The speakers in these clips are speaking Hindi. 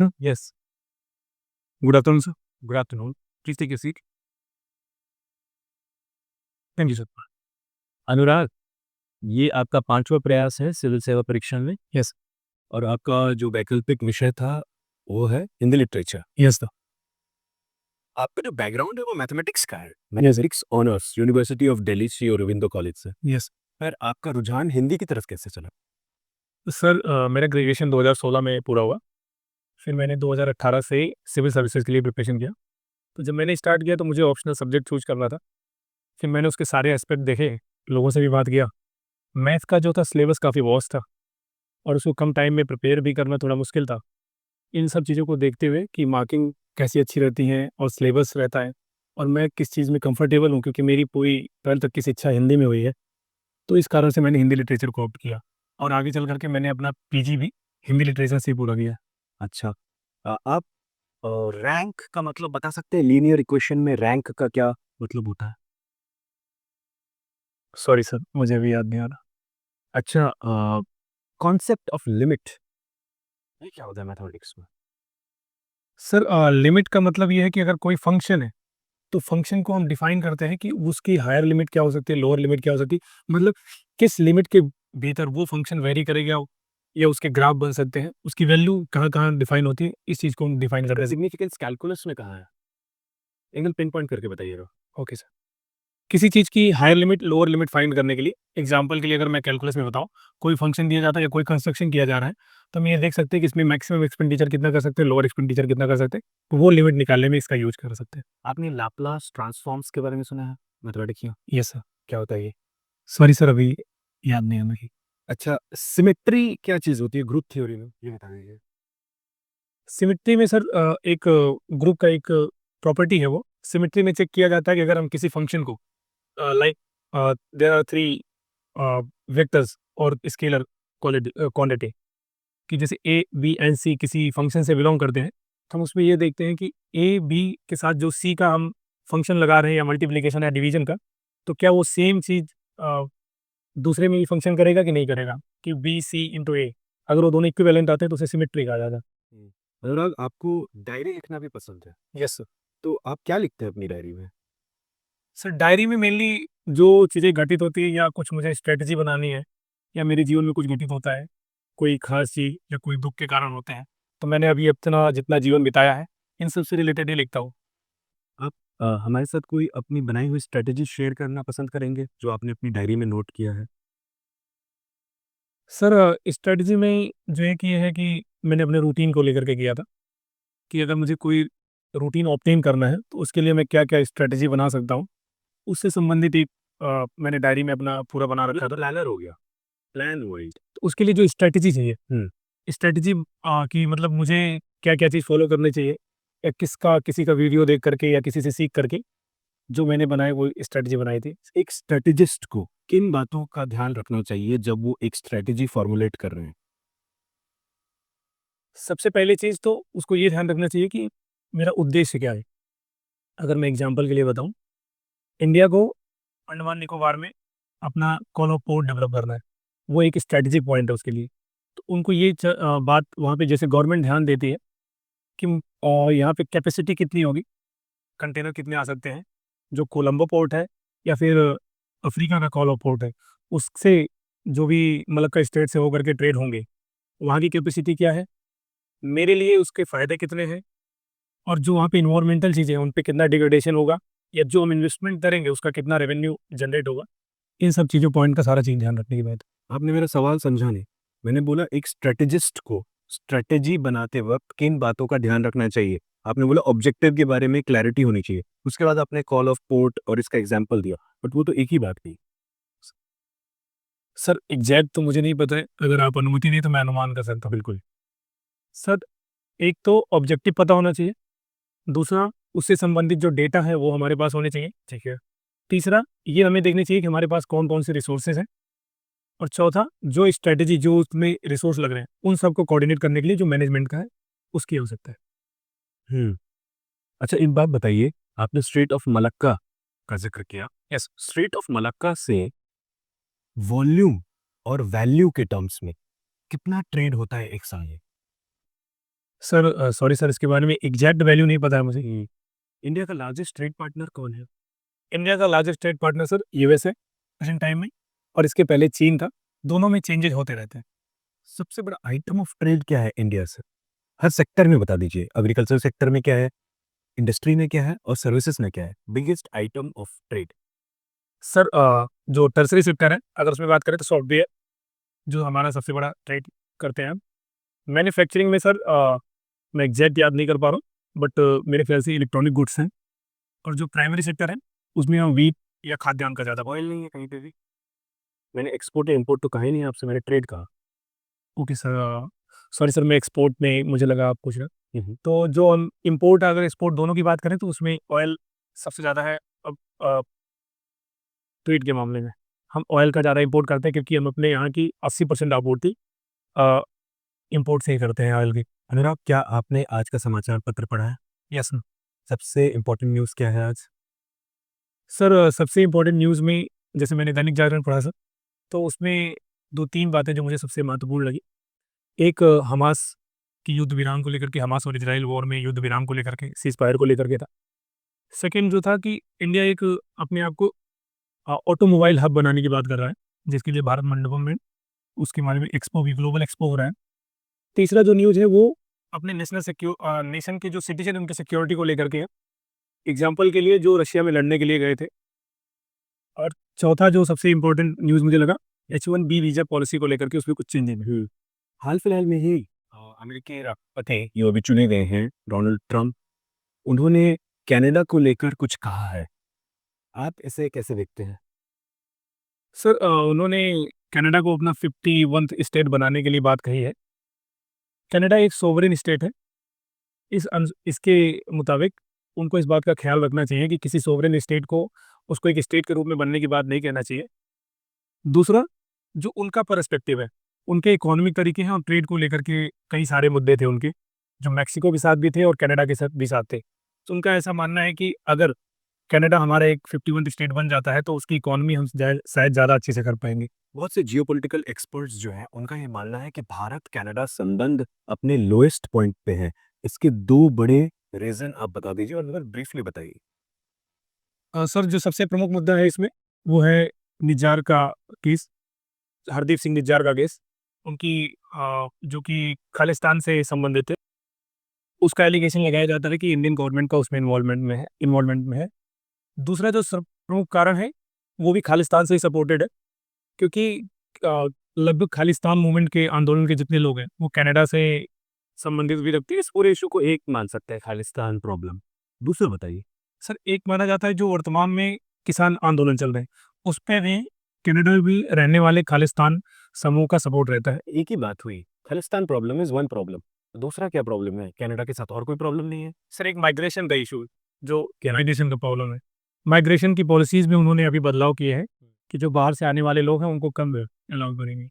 Yes. Good afternoon, sir. Good afternoon. Please take your seat. Thank you, sir. अनुराग, ये आपका 5वां प्रयास है सिविल सेवा परीक्षा में। यस। और आपका जो वैकल्पिक विषय था, वो है हिंदी लिटरेचर। Yes sir. आपका जो बैकग्राउंड है वो मैथमेटिक्स का है। Mathematics honours university of Delhi Shri Aurobindo college से। यस। पर आपका रुझान हिंदी की तरफ कैसे चला? सर मेरा ग्रेजुएशन 2016 में पूरा हुआ। फिर मैंने 2018 से सिविल सर्विसेज के लिए प्रिपरेशन किया। तो जब मैंने स्टार्ट किया तो मुझे ऑप्शनल सब्जेक्ट चूज़ करना था। फिर मैंने उसके सारे एस्पेक्ट देखे, लोगों से भी बात किया। मैथ का जो था सिलेबस काफ़ी वास्ट था और उसको कम टाइम में प्रिपेयर भी करना थोड़ा मुश्किल था। इन सब चीज़ों को देखते हुए कि मार्किंग कैसी अच्छी रहती है और सिलेबस रहता है और मैं किस चीज़ में कंफर्टेबल हूँ, क्योंकि मेरी पूरी 12th तक की शिक्षा हिंदी में हुई है। तो इस कारण से मैंने हिंदी लिटरेचर को ऑप्ट किया और आगे चल करके मैंने अपना पीजी भी हिंदी लिटरेचर से ही पूरा किया। अच्छा। आप रैंक का मतलब बता सकते हैं? लीनियर इक्वेशन में रैंक का क्या मतलब होता है? सॉरी सर, मुझे भी याद नहीं आ रहा। अच्छा, कॉन्सेप्ट ऑफ लिमिट ये क्या होता है मैथमेटिक्स में? सर लिमिट का मतलब ये है कि अगर कोई फंक्शन है तो फंक्शन को हम डिफाइन करते हैं कि उसकी हायर लिमिट क्या हो सकती है, लोअर लिमिट क्या हो सकती है, मतलब किस लिमिट के भीतर वो फंक्शन वेरी करेगा या उसके ग्राफ बन सकते हैं, उसकी वैल्यू कहाँ कहाँ डिफाइन होती है, इस चीज़ को हम डिफाइन करते हैं। सिग्निफिकेंस कैलकुलस में कहाँ है? एकदम पिन पॉइंट करके बताइएगा। Okay sir. किसी चीज़ की higher limit lower limit find करने के लिए, एग्जांपल के लिए अगर मैं कैलकुलस में बताऊं, कोई फंक्शन दिया जाता है या कोई कंस्ट्रक्शन किया जा रहा है, तो हम ये देख सकते हैं कि इसमें मैक्सिमम एक्सपेंडिचर कितना कर सकते हैं, लोअर एक्सपेंडिचर कितना कर सकते हैं, तो वो लिमिट निकालने में इसका यूज कर सकते हैं। आपने लाप्लास ट्रांसफॉर्म्स के बारे में सुना है मैथमेटिक्स में? Yes sir. क्या होता है ये? सॉरी सर, अभी याद नहीं है मुझे। अच्छा, सिमेट्री क्या चीज़ होती है ग्रुप थ्योरी में? ये बता दीजिए। सिमिट्री में सर एक ग्रुप का एक प्रॉपर्टी है, वो सिमिट्री में चेक किया जाता है कि अगर हम किसी फंक्शन को like there are three vectors और स्केलर क्वांटिटी, कि जैसे ए बी एंड सी किसी फंक्शन से बिलोंग करते हैं, तो हम उसमें ये देखते हैं कि ए बी के साथ जो सी का हम फंक्शन लगा रहे हैं या मल्टीप्लिकेशन या डिवीजन का, तो क्या वो सेम चीज दूसरे में भी फंक्शन करेगा कि नहीं करेगा, कि बी सी इंटू ए, अगर वो दोनों इक्विवेलेंट आते हैं तो उसे सिमिट्री कहा जाता है। अनुराग, आपको डायरी लिखना भी पसंद है, यस सर। तो आप क्या लिखते हैं अपनी डायरी में? सर डायरी में मेनली जो चीज़ें घटित होती है या कुछ मुझे स्ट्रेटजी बनानी है या मेरे जीवन में कुछ घटित होता है, कोई खास चीज़ या कोई दुख के कारण होते हैं, तो मैंने अभी अपना जितना जीवन बिताया है इन सब से रिलेटेड ही लिखता हूँ। आप हमारे साथ कोई अपनी बनाई हुई स्ट्रेटेजी शेयर करना पसंद करेंगे जो आपने अपनी डायरी में नोट किया है? सर स्ट्रेटजी में जो एक ये है कि मैंने अपने रूटीन को लेकर के किया था कि अगर मुझे कोई रूटीन ऑब्टेन करना है तो उसके लिए मैं क्या क्या स्ट्रेटजी बना सकता हूँ, उससे संबंधित एक मैंने डायरी में अपना पूरा बना रखा था। प्लानर हो गया, प्लान वर्ल्ड। तो उसके लिए जो स्ट्रेटजी चाहिए, हम्म। स्ट्रेटजी कि मतलब मुझे क्या-क्या चीज़ फ़ॉलो करनी चाहिए या किसी का वीडियो देख करके या किसी से सीख करके जो मैंने बनाए वो स्ट्रेटजी बनाई थी। एक स्ट्रेटेजिस्ट को किन बातों का ध्यान रखना चाहिए जब वो एक स्ट्रेटेजी फॉर्मुलेट कर रहे हैं? सबसे पहली चीज़ तो उसको ये ध्यान रखना चाहिए कि मेरा उद्देश्य क्या है? अगर मैं एग्ज़ाम्पल के लिए बताऊँ, इंडिया को अंडमान निकोबार में अपना कॉलोनी पोर्ट डेवलप करना है। वो एक स्ट्रेटेजिक पॉइंट है उसके लिए। तो उनको ये बात वहाँ पे जैसे गवर्नमेंट ध्यान देती है कि यहाँ पे कैपेसिटी कितनी होगी, कंटेनर कितने आ सकते हैं, जो कोलंबो पोर्ट है या फिर अफ्रीका का कॉलो पोर्ट है, उससे जो भी मलक्का स्टेट से होकर के ट्रेड होंगे, वहाँ की कैपेसिटी क्या है, मेरे लिए उसके फ़ायदे कितने हैं और जो वहाँ पे इन्वायरमेंटल चीज़ें हैं, उन पे कितना डिग्रेडेशन होगा या जो हम इन्वेस्टमेंट करेंगे, उसका कितना रेवेन्यू जनरेट होगा। इन सब चीज़ों पॉइंट का सारा चीज़ ध्यान रखने की बात है। आपने मेरा सवाल समझा नहीं। मैंने बोला एक स्ट्रेटेजिस्ट को स्ट्रेटेजी बनाते वक्त किन बातों का ध्यान रखना चाहिए? आपने बोला ऑब्जेक्टिव के बारे में क्लैरिटी होनी चाहिए। उसके बाद आपने कॉल ऑफ पोर्ट और इसका एग्जांपल दिया, बट वो तो एक ही बात थी। सर एग्ज़ैक्ट तो मुझे नहीं पता है, अगर आप अनुमति दें तो मैं अनुमान कर सकता हूँ। बिल्कुल। सर एक तो ऑब्जेक्टिव पता होना चाहिए, दूसरा उससे संबंधित जो डेटा है वो हमारे पास होने चाहिए, ठीक है। तीसरा ये हमें देखनी चाहिए कि हमारे पास कौन-कौन से रिसोर्सेज़ हैं और चौथा जो स्ट्रैटेजी जो उसमें रिसोर्स लग रहे हैं, उन सबको कोऑर्डिनेट करने के लिए जो मैनेजमेंट का है, उसकी आवश्यकता है। हुँ। अच्छा, एक बात बताइए, आपने स्ट्रेट ऑफ मलक्का का ज़िक्र किया। यस। स्ट्रेट ऑफ मलक्का से वॉल्यूम और वैल्यू के टर्म्स में कितना ट्रेड होता है एक साल में? सर सॉरी सर, इसके बारे में एग्जैक्ट वैल्यू नहीं पता है मुझे। इंडिया का लार्जेस्ट ट्रेड पार्टनर कौन है? इंडिया का largest trade partner sir USA present time में, और इसके पहले चीन था। दोनों में चेंजेस होते रहते हैं। सबसे बड़ा आइटम ऑफ ट्रेड क्या है इंडिया से? हर सेक्टर में बता दीजिए। एग्रीकल्चर सेक्टर में क्या है, इंडस्ट्री में क्या है और सर्विसेज में क्या है? Biggest item of trade. Sir जो टर्सरी सेक्टर है, अगर उसमें बात करें तो सॉफ्टवेयर जो हमारा सबसे बड़ा ट्रेड करते हैं हम। मैन्युफैक्चरिंग में सर मैं एग्जैक्ट याद नहीं कर पा रहा हूँ, बट मेरे ख्याल से इलेक्ट्रॉनिक गुड्स हैं। और जो प्राइमरी सेक्टर है उसमें हम व्हीट या खाद्यान्न का ज़्यादा। ऑयल नहीं है कहीं पे भी? मैंने एक्सपोर्ट या इंपोर्ट तो कहा ही नहीं आपसे, मैंने ट्रेड कहा। ओके सर, सॉरी सर, मैं एक्सपोर्ट में मुझे लगा आप पूछ रहे हैं। हम्म। तो जो हम इम्पोर्ट अगर एक्सपोर्ट दोनों की बात करें तो उसमें ऑयल सबसे ज़्यादा है। अब ट्रेड के मामले में हम ऑयल का ज़्यादा इंपोर्ट करते हैं, क्योंकि हम अपने यहाँ की 80% आपूर्ति इंपोर्ट से ही करते हैं ऑयल की। अनुराग, क्या आपने आज का समाचार पत्र पढ़ा है? यस सबसे इम्पोर्टेंट न्यूज़ क्या है आज? सर, सबसे इम्पोर्टेंट न्यूज़ में जैसे मैंने दैनिक जागरण पढ़ा सर, तो उसमें 2-3 बातें जो मुझे सबसे महत्वपूर्ण लगी। एक हमास की युद्ध विराम को लेकर के, हमास और इजराइल वॉर में युद्ध विराम को लेकर के, सीज़ फायर को लेकर के था। सेकंड जो था कि इंडिया एक अपने आप को ऑटोमोबाइल हब बनाने की बात कर रहा है, जिसके लिए भारत मंडपम में उसके बारे में एक्सपो भी, ग्लोबल एक्सपो हो रहा है। तीसरा जो न्यूज़ है वो अपने नेशन के जो सिटीजन उनके सिक्योरिटी को लेकर के है। एग्जाम्पल के लिए जो रशिया में लड़ने के लिए गए थे। और चौथा जो सबसे इम्पोर्टेंट न्यूज़ मुझे लगा, H-1B वीज़ा पॉलिसी को लेकर के उसमें कुछ चेंजेस हैं। हाल फिलहाल में ही अमेरिकी राष्ट्रपति जो अभी चुने गए हैं, डोनाल्ड ट्रंप, उन्होंने कनाडा को लेकर कुछ कहा है। आप इसे कैसे देखते हैं? सर उन्होंने कनाडा को अपना 51th स्टेट बनाने के लिए बात कही है। कनाडा एक सोवरेन स्टेट है। इसके मुताबिक उनको इस बात का ख्याल रखना चाहिए कि किसी सोवरेन स्टेट को उसको एक स्टेट के रूप में बनने की बात नहीं कहना चाहिए। दूसरा, जो उनका पर्सपेक्टिव है, उनके इकोनॉमिक तरीके हैं और ट्रेड को लेकर के कई सारे मुद्दे थे उनके, जो मैक्सिको के साथ भी थे और कनाडा के साथ भी साथ थे। तो उनका ऐसा मानना है कि अगर कनाडा हमारा एक 51 स्टेट बन जाता है तो उसकी इकोनॉमी हम शायद ज़्यादा अच्छे से कर पाएंगे। बहुत से जियोपॉलिटिकल एक्सपर्ट्स जो हैं, उनका ये मानना है कि भारत कनाडा संबंध अपने लोएस्ट पॉइंट पे हैं। इसके दो बड़े रीजन आप बता दीजिए और अगर ब्रीफली बताइए। सर, जो सबसे प्रमुख मुद्दा है इसमें वो है निज्जार का केस, हरदीप सिंह निज्जार का केस। उनकी जो कि खालिस्तान से संबंधित है, उसका एलिगेशन लगाया जाता है कि इंडियन गवर्नमेंट का उसमें इन्वॉल्वमेंट में है। दूसरा जो प्रमुख कारण है वो भी खालिस्तान से ही सपोर्टेड है, क्योंकि अ, लगभग खालिस्तान मूवमेंट के आंदोलन के जितने लोग हैं वो कनाडा से संबंधित भी रखते हैं। इस पूरे इशू को एक मान सकते हैं, खालिस्तान प्रॉब्लम। दूसरा बताइए। सर, एक माना जाता है जो वर्तमान में किसान आंदोलन चल रहे हैं, उस पे भी कनाडा में रहने वाले खालिस्तान समूह का सपोर्ट रहता है। एक ही बात हुई, Khalistan problem is one problem. दूसरा क्या प्रॉब्लम है? कनाडा के साथ और कोई प्रॉब्लम नहीं है? सर, एक माइग्रेशन का इशू, जो माइग्रेशन का प्रॉब्लम है। माइग्रेशन की पॉलिसीज में उन्होंने अभी बदलाव किए हैं कि जो बाहर से आने वाले लोग हैं उनको कम अलाउ करेंगे।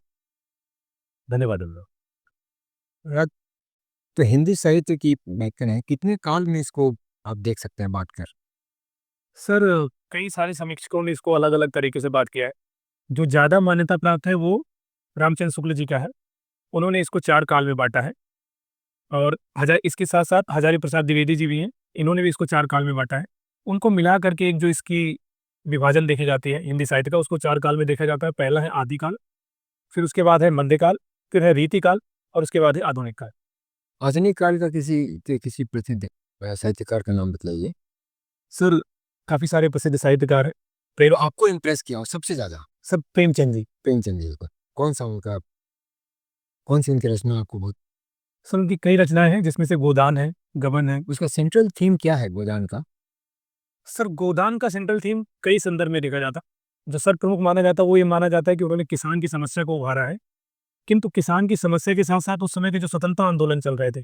धन्यवाद अनुराग। राग तो हिंदी साहित्य की बात करें, कितने काल में इसको आप देख सकते हैं बांट कर? सर, कई सारे समीक्षकों ने इसको अलग अलग तरीके से बात किया है। जो ज़्यादा मान्यता प्राप्त है वो रामचंद्र शुक्ल जी का है। उन्होंने इसको 4 काल में बाँटा है। और इसके साथ-साथ हजारी प्रसाद द्विवेदी जी भी हैं, इन्होंने भी इसको 4 काल में बाँटा है। उनको मिला करके एक जो इसकी विभाजन देखी जाती है हिंदी साहित्य का, उसको 4 काल में देखा जाता है। पहला है आदिकाल, फिर उसके बाद है मध्यकाल, फिर है रीतिकाल और उसके बाद है आधुनिक काल। आधुनिक काल का किसी प्रसिद्ध साहित्यकार का नाम बताइए। सर, काफ़ी सारे प्रसिद्ध साहित्यकार हैं। तो आपको इम्प्रेस किया हो सबसे ज़्यादा? सब प्रेमचंद जी। प्रेमचंद जी का कौन सी उनकी रचना आपको बहुत? सर, उनकी कई रचनाएँ हैं जिसमें से गोदान है, गबन है। उसका सेंट्रल थीम क्या है गोदान का? सर, गोदान का सेंट्रल थीम कई संदर्भ में देखा जाता। जो सर प्रमुख माना जाता है वो ये माना जाता है कि उन्होंने किसान की समस्या को उभारा है। किंतु किसान की समस्या के साथ-साथ उस समय के जो स्वतंत्रता आंदोलन चल रहे थे,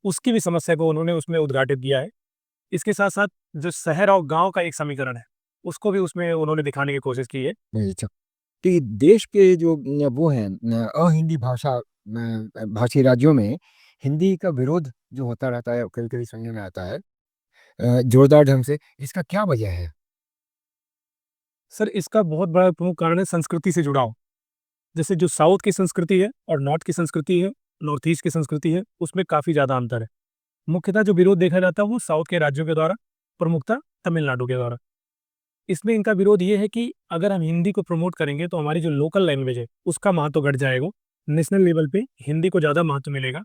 उसकी भी समस्या को उन्होंने उसमें उद्घाटित किया है। इसके साथ-साथ जो शहर और गाँव का एक समीकरण है, उसको भी उसमें उन्होंने दिखाने की कोशिश की है। अच्छा, तो ये देश के जो वो हैं अहिंदी भाषी राज्यों में हिंदी का विरोध जो होता रहता है, कभी-कभी सुनने में आता है जोरदार ढंग से, इसका क्या वजह है? सर, इसका बहुत बड़ा प्रमुख कारण है संस्कृति से जुड़ाव। जैसे जो साउथ की संस्कृति है और नॉर्थ की संस्कृति है, नॉर्थ ईस्ट की संस्कृति है उसमें काफ़ी ज़्यादा अंतर है। मुख्यतः जो विरोध देखा जाता है वो साउथ के राज्यों के द्वारा, प्रमुखतः तमिलनाडु के द्वारा। इसमें इनका विरोध ये है कि अगर हम हिंदी को प्रमोट करेंगे तो हमारी जो लोकल लैंग्वेज है उसका महत्व घट जाएगा। नेशनल लेवल पे हिंदी को ज़्यादा महत्व मिलेगा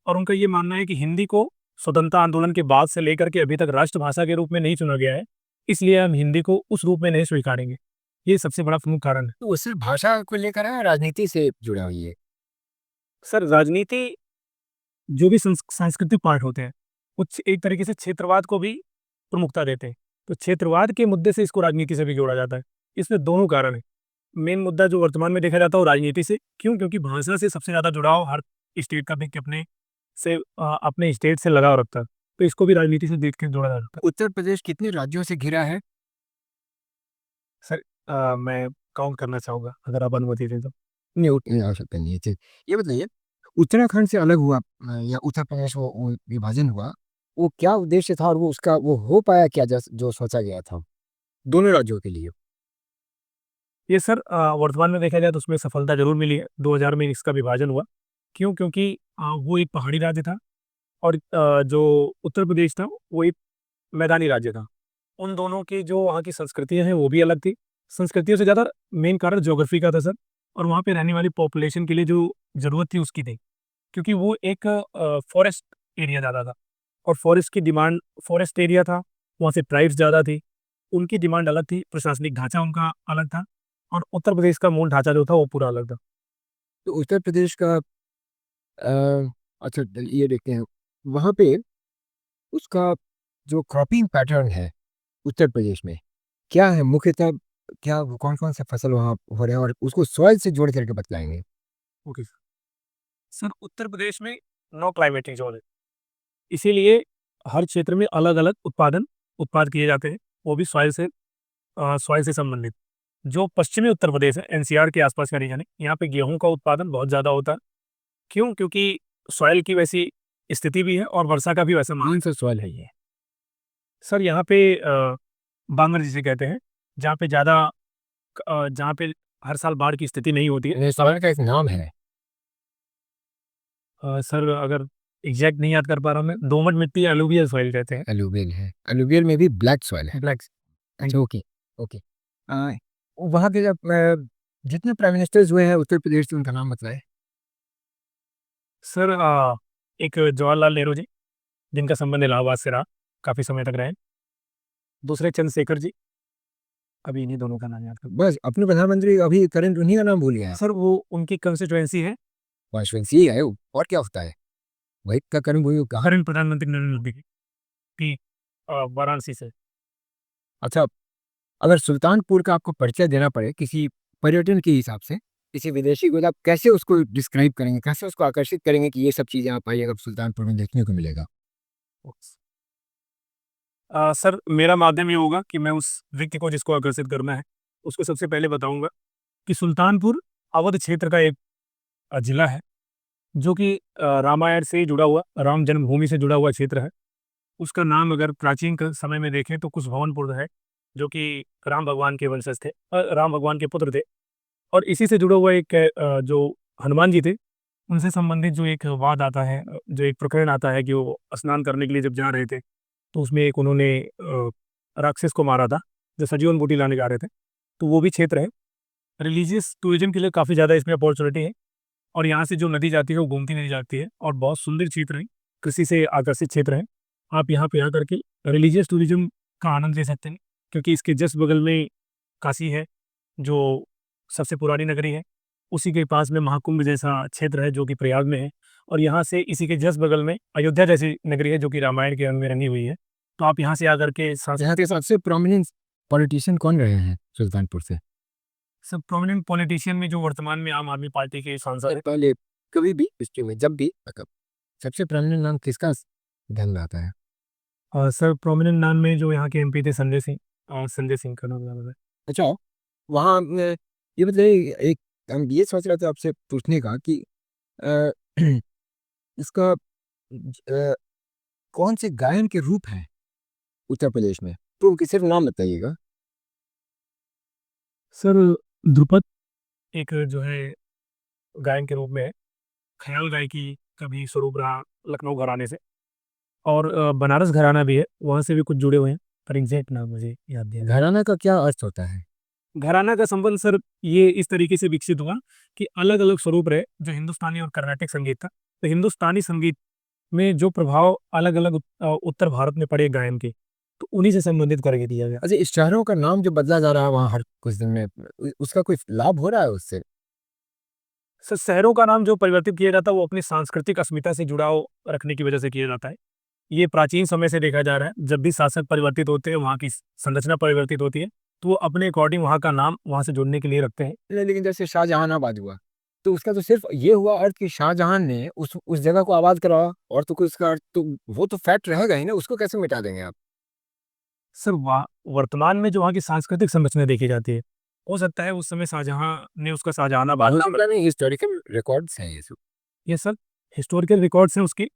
और उनका ये मानना है कि हिंदी को स्वतंत्रता आंदोलन के बाद से लेकर के अभी तक राष्ट्रभाषा के रूप में नहीं चुना गया है, इसलिए हम हिंदी को उस रूप में नहीं स्वीकारेंगे। ये सबसे बड़ा प्रमुख कारण है। तो वो सिर्फ भाषा को लेकर है, राजनीति से जुड़ा हुई है? सर राजनीति जो भी सांस्कृतिक पार्ट होते हैं कुछ एक तरीके से क्षेत्रवाद को भी प्रमुखता देते हैं, तो क्षेत्रवाद के मुद्दे से इसको राजनीति से भी जोड़ा जाता है। इसमें दोनों कारण है। मेन मुद्दा जो वर्तमान में देखा जाता है वो राजनीति से, क्यों? क्योंकि भाषा से सबसे ज़्यादा जुड़ाव हर स्टेट का व्यक्ति अपने स्टेट से लगाव रखता है, तो इसको भी राजनीति से देख के जोड़ा जाता उत्तर प्रदेश कितने राज्यों से घिरा है? है। सर मैं काउंट करना चाहूँगा अगर आप अनुमति दें तो। नहीं, उतनी आवश्यकता नहीं है। ठीक, ये बताइए, उत्तराखंड से अलग हुआ या उत्तर प्रदेश वो विभाजन हुआ, वो क्या उद्देश्य था और वो उसका वो हो पाया क्या जो सोचा गया था दोनों राज्यों के लिए? ये सर वर्तमान में देखा जाए तो उसमें सफलता ज़रूर मिली है। 2000 में इसका विभाजन हुआ। क्यों? क्योंकि वो एक पहाड़ी राज्य था और जो उत्तर प्रदेश था वो एक मैदानी राज्य था। उन दोनों की जो वहाँ की संस्कृतियाँ हैं वो भी अलग थी। संस्कृतियों से ज़्यादा मेन कारण ज्योग्राफी का था सर, और वहाँ पे रहने वाली पॉपुलेशन के लिए जो ज़रूरत थी उसकी थी। क्योंकि वो एक फॉरेस्ट एरिया ज़्यादा था और फॉरेस्ट एरिया था, वहाँ से ट्राइब्स ज़्यादा थी। उनकी डिमांड अलग थी, प्रशासनिक ढाँचा उनका अलग था और उत्तर प्रदेश का मूल ढाँचा जो था वो पूरा अलग था। तो उत्तर प्रदेश का अच्छा, ये देखते हैं, वहाँ पे उसका जो क्रॉपिंग पैटर्न है उत्तर प्रदेश में, क्या है मुख्यतः? क्या कौन-कौन से फसल वहाँ हो रहे हैं और उसको सॉइल से जोड़ करके बतलाएँगे? Okay sir. Sir Uttar Pradesh में 9 क्लाइमेटिक ज़ोन है। इसीलिए हर क्षेत्र में अलग-अलग उत्पाद किए जाते हैं, वो भी सॉइल से संबंधित। जो पश्चिमी उत्तर प्रदेश है, एनसीआर के आसपास का रीजन है, यहाँ पे गेहूँ का उत्पादन बहुत ज़्यादा होता है। क्यों? क्योंकि सॉइल की वैसी स्थिति भी है और वर्षा का भी वैसा कौन सा सॉइल है ये? सर यहाँ पे बांगर जिसे कहते हैं, जहाँ पे हर साल बाढ़ की स्थिति नहीं होती है। ये सॉइल का एक नाम है। सर अगर एग्ज़ैक्ट नहीं याद कर पा रहा हूँ मैं, दोमट मिट्टी एलुवियल सॉइल कहते हैं। एलुवियल है। एलुवियल में भी ब्लैक सॉइल है। ब्लैक अच्छा, ओके, ओके। वहाँ के जब जितने प्राइम मिनिस्टर्स हुए हैं उत्तर प्रदेश से, उनका नाम बताएँ? सर एक जवाहरलाल नेहरू जी, जिनका संबंध इलाहाबाद से रहा, काफ़ी समय तक रहे। दूसरे चंद्रशेखर जी, अभी इन्हीं दोनों का नाम याद कर। बस अपने प्रधानमंत्री अभी करंट उन्हीं का नाम भूल गया है। सर वो उनकी कंस्टिट्यूएंसी है, कॉन्स्टिट्यूएंसी ही है वो, और क्या होता है? वही का करंट वही कहाँ? करंट प्रधानमंत्री नरेंद्र मोदी की वाराणसी से। अच्छा, अगर सुल्तानपुर का आपको परिचय देना पड़े किसी पर्यटन के हिसाब से, किसी विदेशी को, तो आप कैसे उसको डिस्क्राइब करेंगे? कैसे उसको आकर्षित करेंगे कि ये सब चीज़ें आप आइएगा सुल्तानपुर में देखने को मिलेगा? सर मेरा माध्यम ये होगा कि मैं उस व्यक्ति को जिसको आकर्षित करना है, उसको सबसे पहले बताऊँगा कि सुल्तानपुर अवध क्षेत्र का एक ज़िला है, जो कि रामायण से जुड़ा हुआ, राम जन्मभूमि से जुड़ा हुआ क्षेत्र है। उसका नाम अगर प्राचीन समय में देखें तो कुशभवनपुर है, जो कि राम भगवान के वंशज थे, राम भगवान के पुत्र थे। और इसी से जुड़ा हुआ एक जो हनुमान जी थे, उनसे संबंधित जो एक वाद आता है, जो एक प्रकरण आता है कि वो स्नान करने के लिए जब जा रहे थे, तो उसमें एक उन्होंने राक्षस को मारा था, जो सजीवन बूटी लाने जा रहे थे। तो वो भी क्षेत्र है। रिलीजियस टूरिज़्म के लिए काफ़ी ज़्यादा इसमें अपॉर्चुनिटी है और यहाँ से जो नदी जाती है, वो गोमती नदी जाती है और बहुत सुंदर क्षेत्र है, कृषि से आकर्षित क्षेत्र है। आप यहाँ पे आकर के रिलीजियस टूरिज़्म का आनंद ले सकते हैं, क्योंकि इसके जस्ट बगल में काशी है, जो सबसे पुरानी नगरी है। उसी के पास में महाकुंभ जैसा क्षेत्र है, जो कि प्रयाग में है, और यहाँ से इसी के जस्ट बगल में अयोध्या जैसी नगरी है, जो कि रामायण के रंग में रंगी हुई है। तो आप यहाँ से आकर के यहाँ के सबसे प्रोमिनेंट पॉलिटिशियन कौन रहे हैं सुल्तानपुर से? सब प्रोमिनेंट पॉलिटिशियन में जो वर्तमान में आम आदमी पार्टी के सांसद हैं। पहले कभी भी हिस्ट्री में जब भी सबसे प्रोमिनेंट नाम किसका ध्यान में आता है? सर प्रोमिनेंट नाम में जो यहाँ के एमपी थे संजय सिंह का नाम ज़्यादा है। अच्छा, वहाँ ये बताइए, एक हम ये सोच रहे थे आपसे पूछने का कि अ, इसका कौन से गायन के रूप हैं उत्तर प्रदेश में? तो उनके सिर्फ नाम बताइएगा। सर ध्रुपद एक जो है गायन के रूप में है, ख्याल गायकी कभी स्वरूप रहा लखनऊ घराने से, और बनारस घराना भी है, वहाँ से भी कुछ जुड़े हुए हैं, पर एग्जैक्ट नाम मुझे याद नहीं आ रहा। घराना का क्या अर्थ होता है? घराना का संबंध सर ये इस तरीके से विकसित हुआ कि अलग अलग स्वरूप रहे, जो हिंदुस्तानी और कर्नाटक संगीत था, तो हिंदुस्तानी संगीत में जो प्रभाव अलग अलग उत्तर भारत में पड़े गायन के, तो उन्हीं से संबंधित करके दिया गया। अच्छा, इस शहरों का नाम जो बदला जा रहा है वहाँ हर कुछ दिन में, उसका कोई लाभ हो रहा है उससे? सर शहरों का नाम जो परिवर्तित किया जाता है वो अपनी सांस्कृतिक अस्मिता से जुड़ाव रखने की वजह से किया जाता है। ये प्राचीन समय से देखा जा रहा है, जब भी शासक परिवर्तित होते हैं, वहाँ की संरचना परिवर्तित होती है, तो वो अपने अकॉर्डिंग वहाँ का नाम वहाँ से जुड़ने के लिए रखते हैं। लेकिन जैसे शाहजहानाबाद हुआ, तो उसका तो सिर्फ ये हुआ अर्थ कि शाहजहां ने उस जगह को आबाद कराया, और तो कोई उसका अर्थ तो वो तो फैक्ट रहेगा ही ना, उसको कैसे मिटा देंगे आप? सर वर्तमान में जो वहाँ की सांस्कृतिक संरचना देखी जाती है, हो सकता है उस समय शाहजहां ने उसका शाहजहानाबाद नाम रखा। नहीं, हिस्टोरिकल रिकॉर्ड्स हैं ये सब। ये सर हिस्टोरिकल रिकॉर्ड्स हैं उसकी,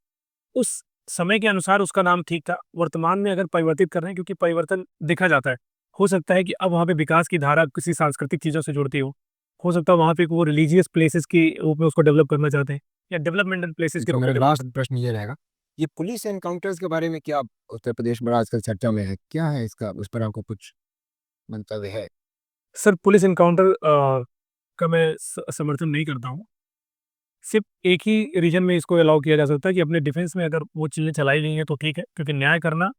उस समय के अनुसार उसका नाम ठीक था। वर्तमान में अगर परिवर्तित कर रहे हैं, क्योंकि परिवर्तन देखा जाता है, हो सकता है कि अब वहाँ पे विकास की धारा किसी सांस्कृतिक चीज़ों से जुड़ती हो सकता है वहाँ पे वो रिलीजियस प्लेसेस के रूप में उसको डेवलप करना चाहते हैं, या डेवलपमेंटल प्लेसेस के तो रूप मेरा में। लास्ट प्रश्न ये रहेगा, ये पुलिस एनकाउंटर्स के बारे में क्या उत्तर प्रदेश बड़ा आजकल चर्चा में है, क्या है इसका, उस पर आपको कुछ मंतव्य है? सर पुलिस इनकाउंटर का मैं समर्थन नहीं करता हूँ। सिर्फ एक ही रीजन में इसको अलाउ किया जा सकता है कि अपने डिफेंस में अगर वो चीज़ें चलाई गई हैं तो ठीक है, क्योंकि न्याय करना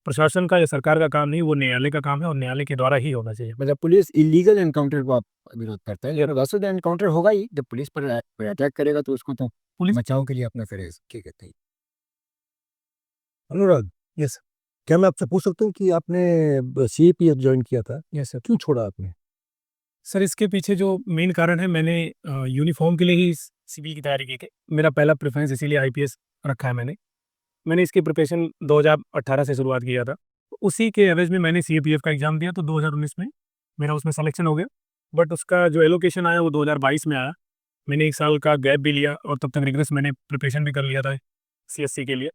प्रशासन का या सरकार का काम नहीं, वो न्यायालय का काम है, और न्यायालय के द्वारा ही होना चाहिए। मतलब पुलिस इलीगल एनकाउंटर को आप विरोध करते हैं, लेकिन वैसे तो एनकाउंटर होगा ही, जब पुलिस पर अटैक करेगा तो उसको तो पुलिस बचाव के लिए अपना करेगा, क्या कहते हैं? अनुराग, यस क्या मैं आपसे पूछ सकता हूँ कि आपने सीएपीएफ ज्वाइन किया था, यस सर। क्यों छोड़ा आपने? सर इसके पीछे जो मेन कारण है, मैंने यूनिफॉर्म के लिए ही सिविल की तैयारी की थी। मेरा पहला प्रेफरेंस इसीलिए आईपीएस रखा है मैंने इसकी प्रिपरेशन 2018 से शुरुआत किया था। उसी के एवरेज में मैंने सीएपीएफ का एग्ज़ाम दिया, तो 2019 में मेरा उसमें सिलेक्शन हो गया। बट उसका जो एलोकेशन आया वो 2022 में आया। मैंने 1 साल का गैप भी लिया, और तब तक रिग्रेस मैंने प्रिपरेशन भी कर लिया था सीएससी के लिए।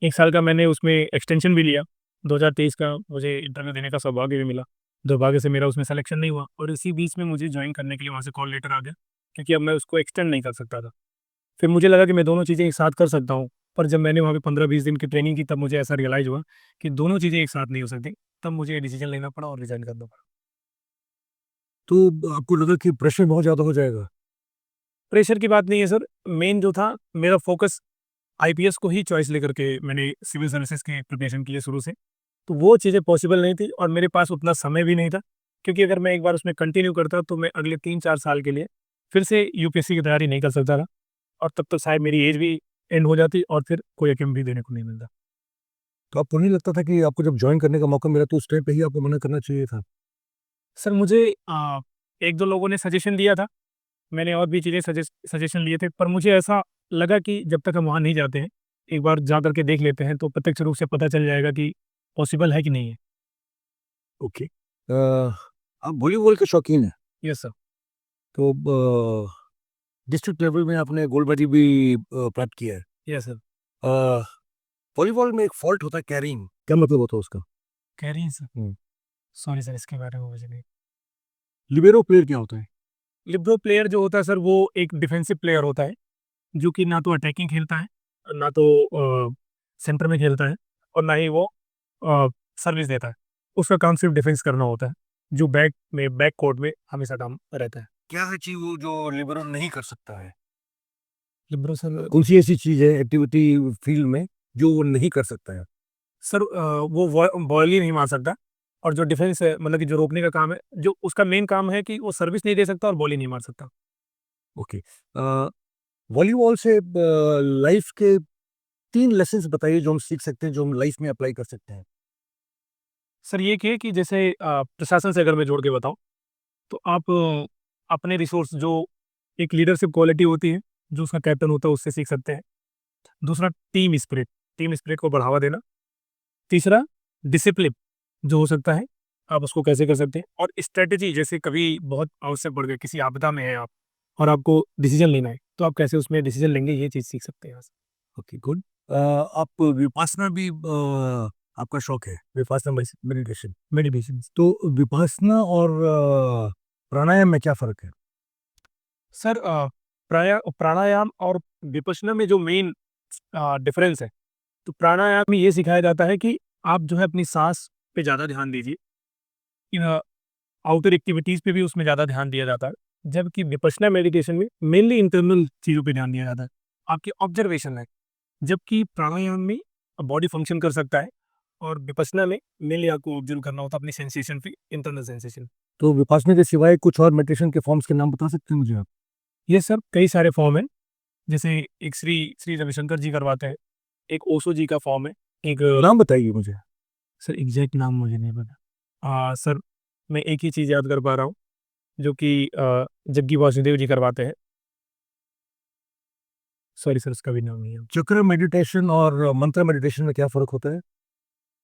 1 साल का मैंने उसमें एक्सटेंशन भी लिया। 2023 का मुझे इंटरव्यू देने का सौभाग्य भी मिला। दुर्भाग्य से मेरा उसमें सिलेक्शन नहीं हुआ, और इसी बीच में मुझे जॉइन करने के लिए वहाँ से कॉल लेटर आ गया, क्योंकि अब मैं उसको एक्सटेंड नहीं कर सकता था। फिर मुझे लगा कि मैं दोनों चीज़ें एक साथ कर सकता हूँ, पर जब मैंने वहाँ पे 15-20 दिन की ट्रेनिंग की, तब मुझे ऐसा रियलाइज़ हुआ कि दोनों चीज़ें एक साथ नहीं हो सकती। तब मुझे डिसीजन लेना पड़ा और रिज़ाइन करना पड़ा। तो आपको लगा कि प्रेशर बहुत ज़्यादा हो जाएगा? प्रेशर की बात नहीं है सर, मेन जो था मेरा फोकस आईपीएस को ही चॉइस लेकर के मैंने सिविल सर्विसेज की प्रिपरेशन की है शुरू से। तो वो चीज़ें पॉसिबल नहीं थी, और मेरे पास उतना समय भी नहीं था, क्योंकि अगर मैं एक बार उसमें कंटिन्यू करता तो मैं अगले 3-4 साल के लिए फिर से यूपीएससी की तैयारी नहीं कर सकता था, और तब तक शायद मेरी एज भी एंड हो जाती, और फिर कोई एग्जाम भी देने को नहीं मिलता। तो आपको नहीं लगता था कि आपको जब ज्वाइन करने का मौका मिला तो उस टाइम पे ही आपको मना करना चाहिए था? सर मुझे 1-2 लोगों ने सजेशन दिया था, मैंने और भी चीज़ें सजेशन लिए थे, पर मुझे ऐसा लगा कि जब तक हम वहाँ नहीं जाते हैं, एक बार जा कर के देख लेते हैं, तो प्रत्यक्ष रूप से पता चल जाएगा कि पॉसिबल है कि नहीं है। ओके। आप वॉलीबॉल के शौकीन हैं, यस सर। तो डिस्ट्रिक्ट लेवल में आपने गोल्ड मेडल भी प्राप्त किया है। Yes sir. अ, वॉलीबॉल में एक फॉल्ट होता है कैरिंग, क्या मतलब होता है उसका? कह रही हैं सर? हम्म। सॉरी सर, इसके बारे में मुझे नहीं। लिबेरो प्लेयर क्या होता है? लिबरो प्लेयर जो होता है सर, वो एक डिफेंसिव प्लेयर होता है, जो कि ना तो अटैकिंग खेलता है, ना तो सेंटर में खेलता है, और ना ही वो सर्विस देता है। उसका काम सिर्फ डिफेंस करना होता है, जो बैक कोर्ट में हमेशा काम रहता है। क्या है चीज वो जो लिबेरो नहीं कर सकता है? लिबरो सर, कौन सी ऐसी चीज है एक्टिविटी फील्ड में जो वो नहीं कर सकता है? सर वो बॉल ही नहीं मार सकता, और जो डिफेंस है, मतलब कि जो रोकने का काम है, जो उसका मेन काम है कि वो सर्विस नहीं दे सकता और बॉल ही नहीं मार सकता। ओके। वॉलीबॉल से लाइफ के 3 लेसन्स बताइए जो हम सीख सकते हैं, जो हम लाइफ में अप्लाई कर सकते हैं। सर ये कि जैसे प्रशासन से अगर मैं जोड़ के बताऊं, तो आप अपने रिसोर्स जो एक लीडरशिप क्वालिटी होती है, जो उसका कैप्टन होता है, उससे सीख सकते हैं। दूसरा टीम स्पिरिट को बढ़ावा देना। तीसरा डिसिप्लिन जो हो सकता है, आप उसको कैसे कर सकते हैं। और स्ट्रेटेजी, जैसे कभी बहुत आवश्यक पड़ गया, किसी आपदा में है आप, और आपको डिसीजन लेना है, तो आप कैसे उसमें डिसीजन लेंगे, ये चीज़ सीख सकते हैं यहाँ से। Okay, good. आप विपासना भी आपका शौक है, विपासना मेडिटेशन। मेडिटेशन। तो विपासना और प्राणायाम में क्या फर्क है? सर प्राणायाम और विपश्यना में जो मेन डिफरेंस है, तो प्राणायाम में ये सिखाया जाता है कि आप जो है अपनी सांस पे ज़्यादा ध्यान दीजिए, आउटर एक्टिविटीज़ पे भी उसमें ज़्यादा ध्यान दिया जाता है, जबकि विपश्यना मेडिटेशन में मेनली इंटरनल चीज़ों पे ध्यान दिया जाता है, आपकी ऑब्जर्वेशन है। जबकि प्राणायाम में बॉडी फंक्शन कर सकता है और विपश्यना में मेनली आपको ऑब्जर्व करना होता है अपनी सेंसेशन पे, इंटरनल सेंसेशन। तो विपासना के सिवाय कुछ और मेडिटेशन के फॉर्म्स के नाम बता सकते हैं मुझे आप? ये सब कई सारे फॉर्म हैं, जैसे एक श्री श्री रविशंकर जी करवाते हैं, एक ओशो जी का फॉर्म है, एक नाम बताइए मुझे। सर एग्जैक्ट नाम मुझे नहीं पता। सर मैं एक ही चीज़ याद कर पा रहा हूँ, जो कि जग्गी वासुदेव जी करवाते हैं। सॉरी सर, उसका भी नाम नहीं है। चक्र मेडिटेशन और मंत्र मेडिटेशन में क्या फ़र्क होता है?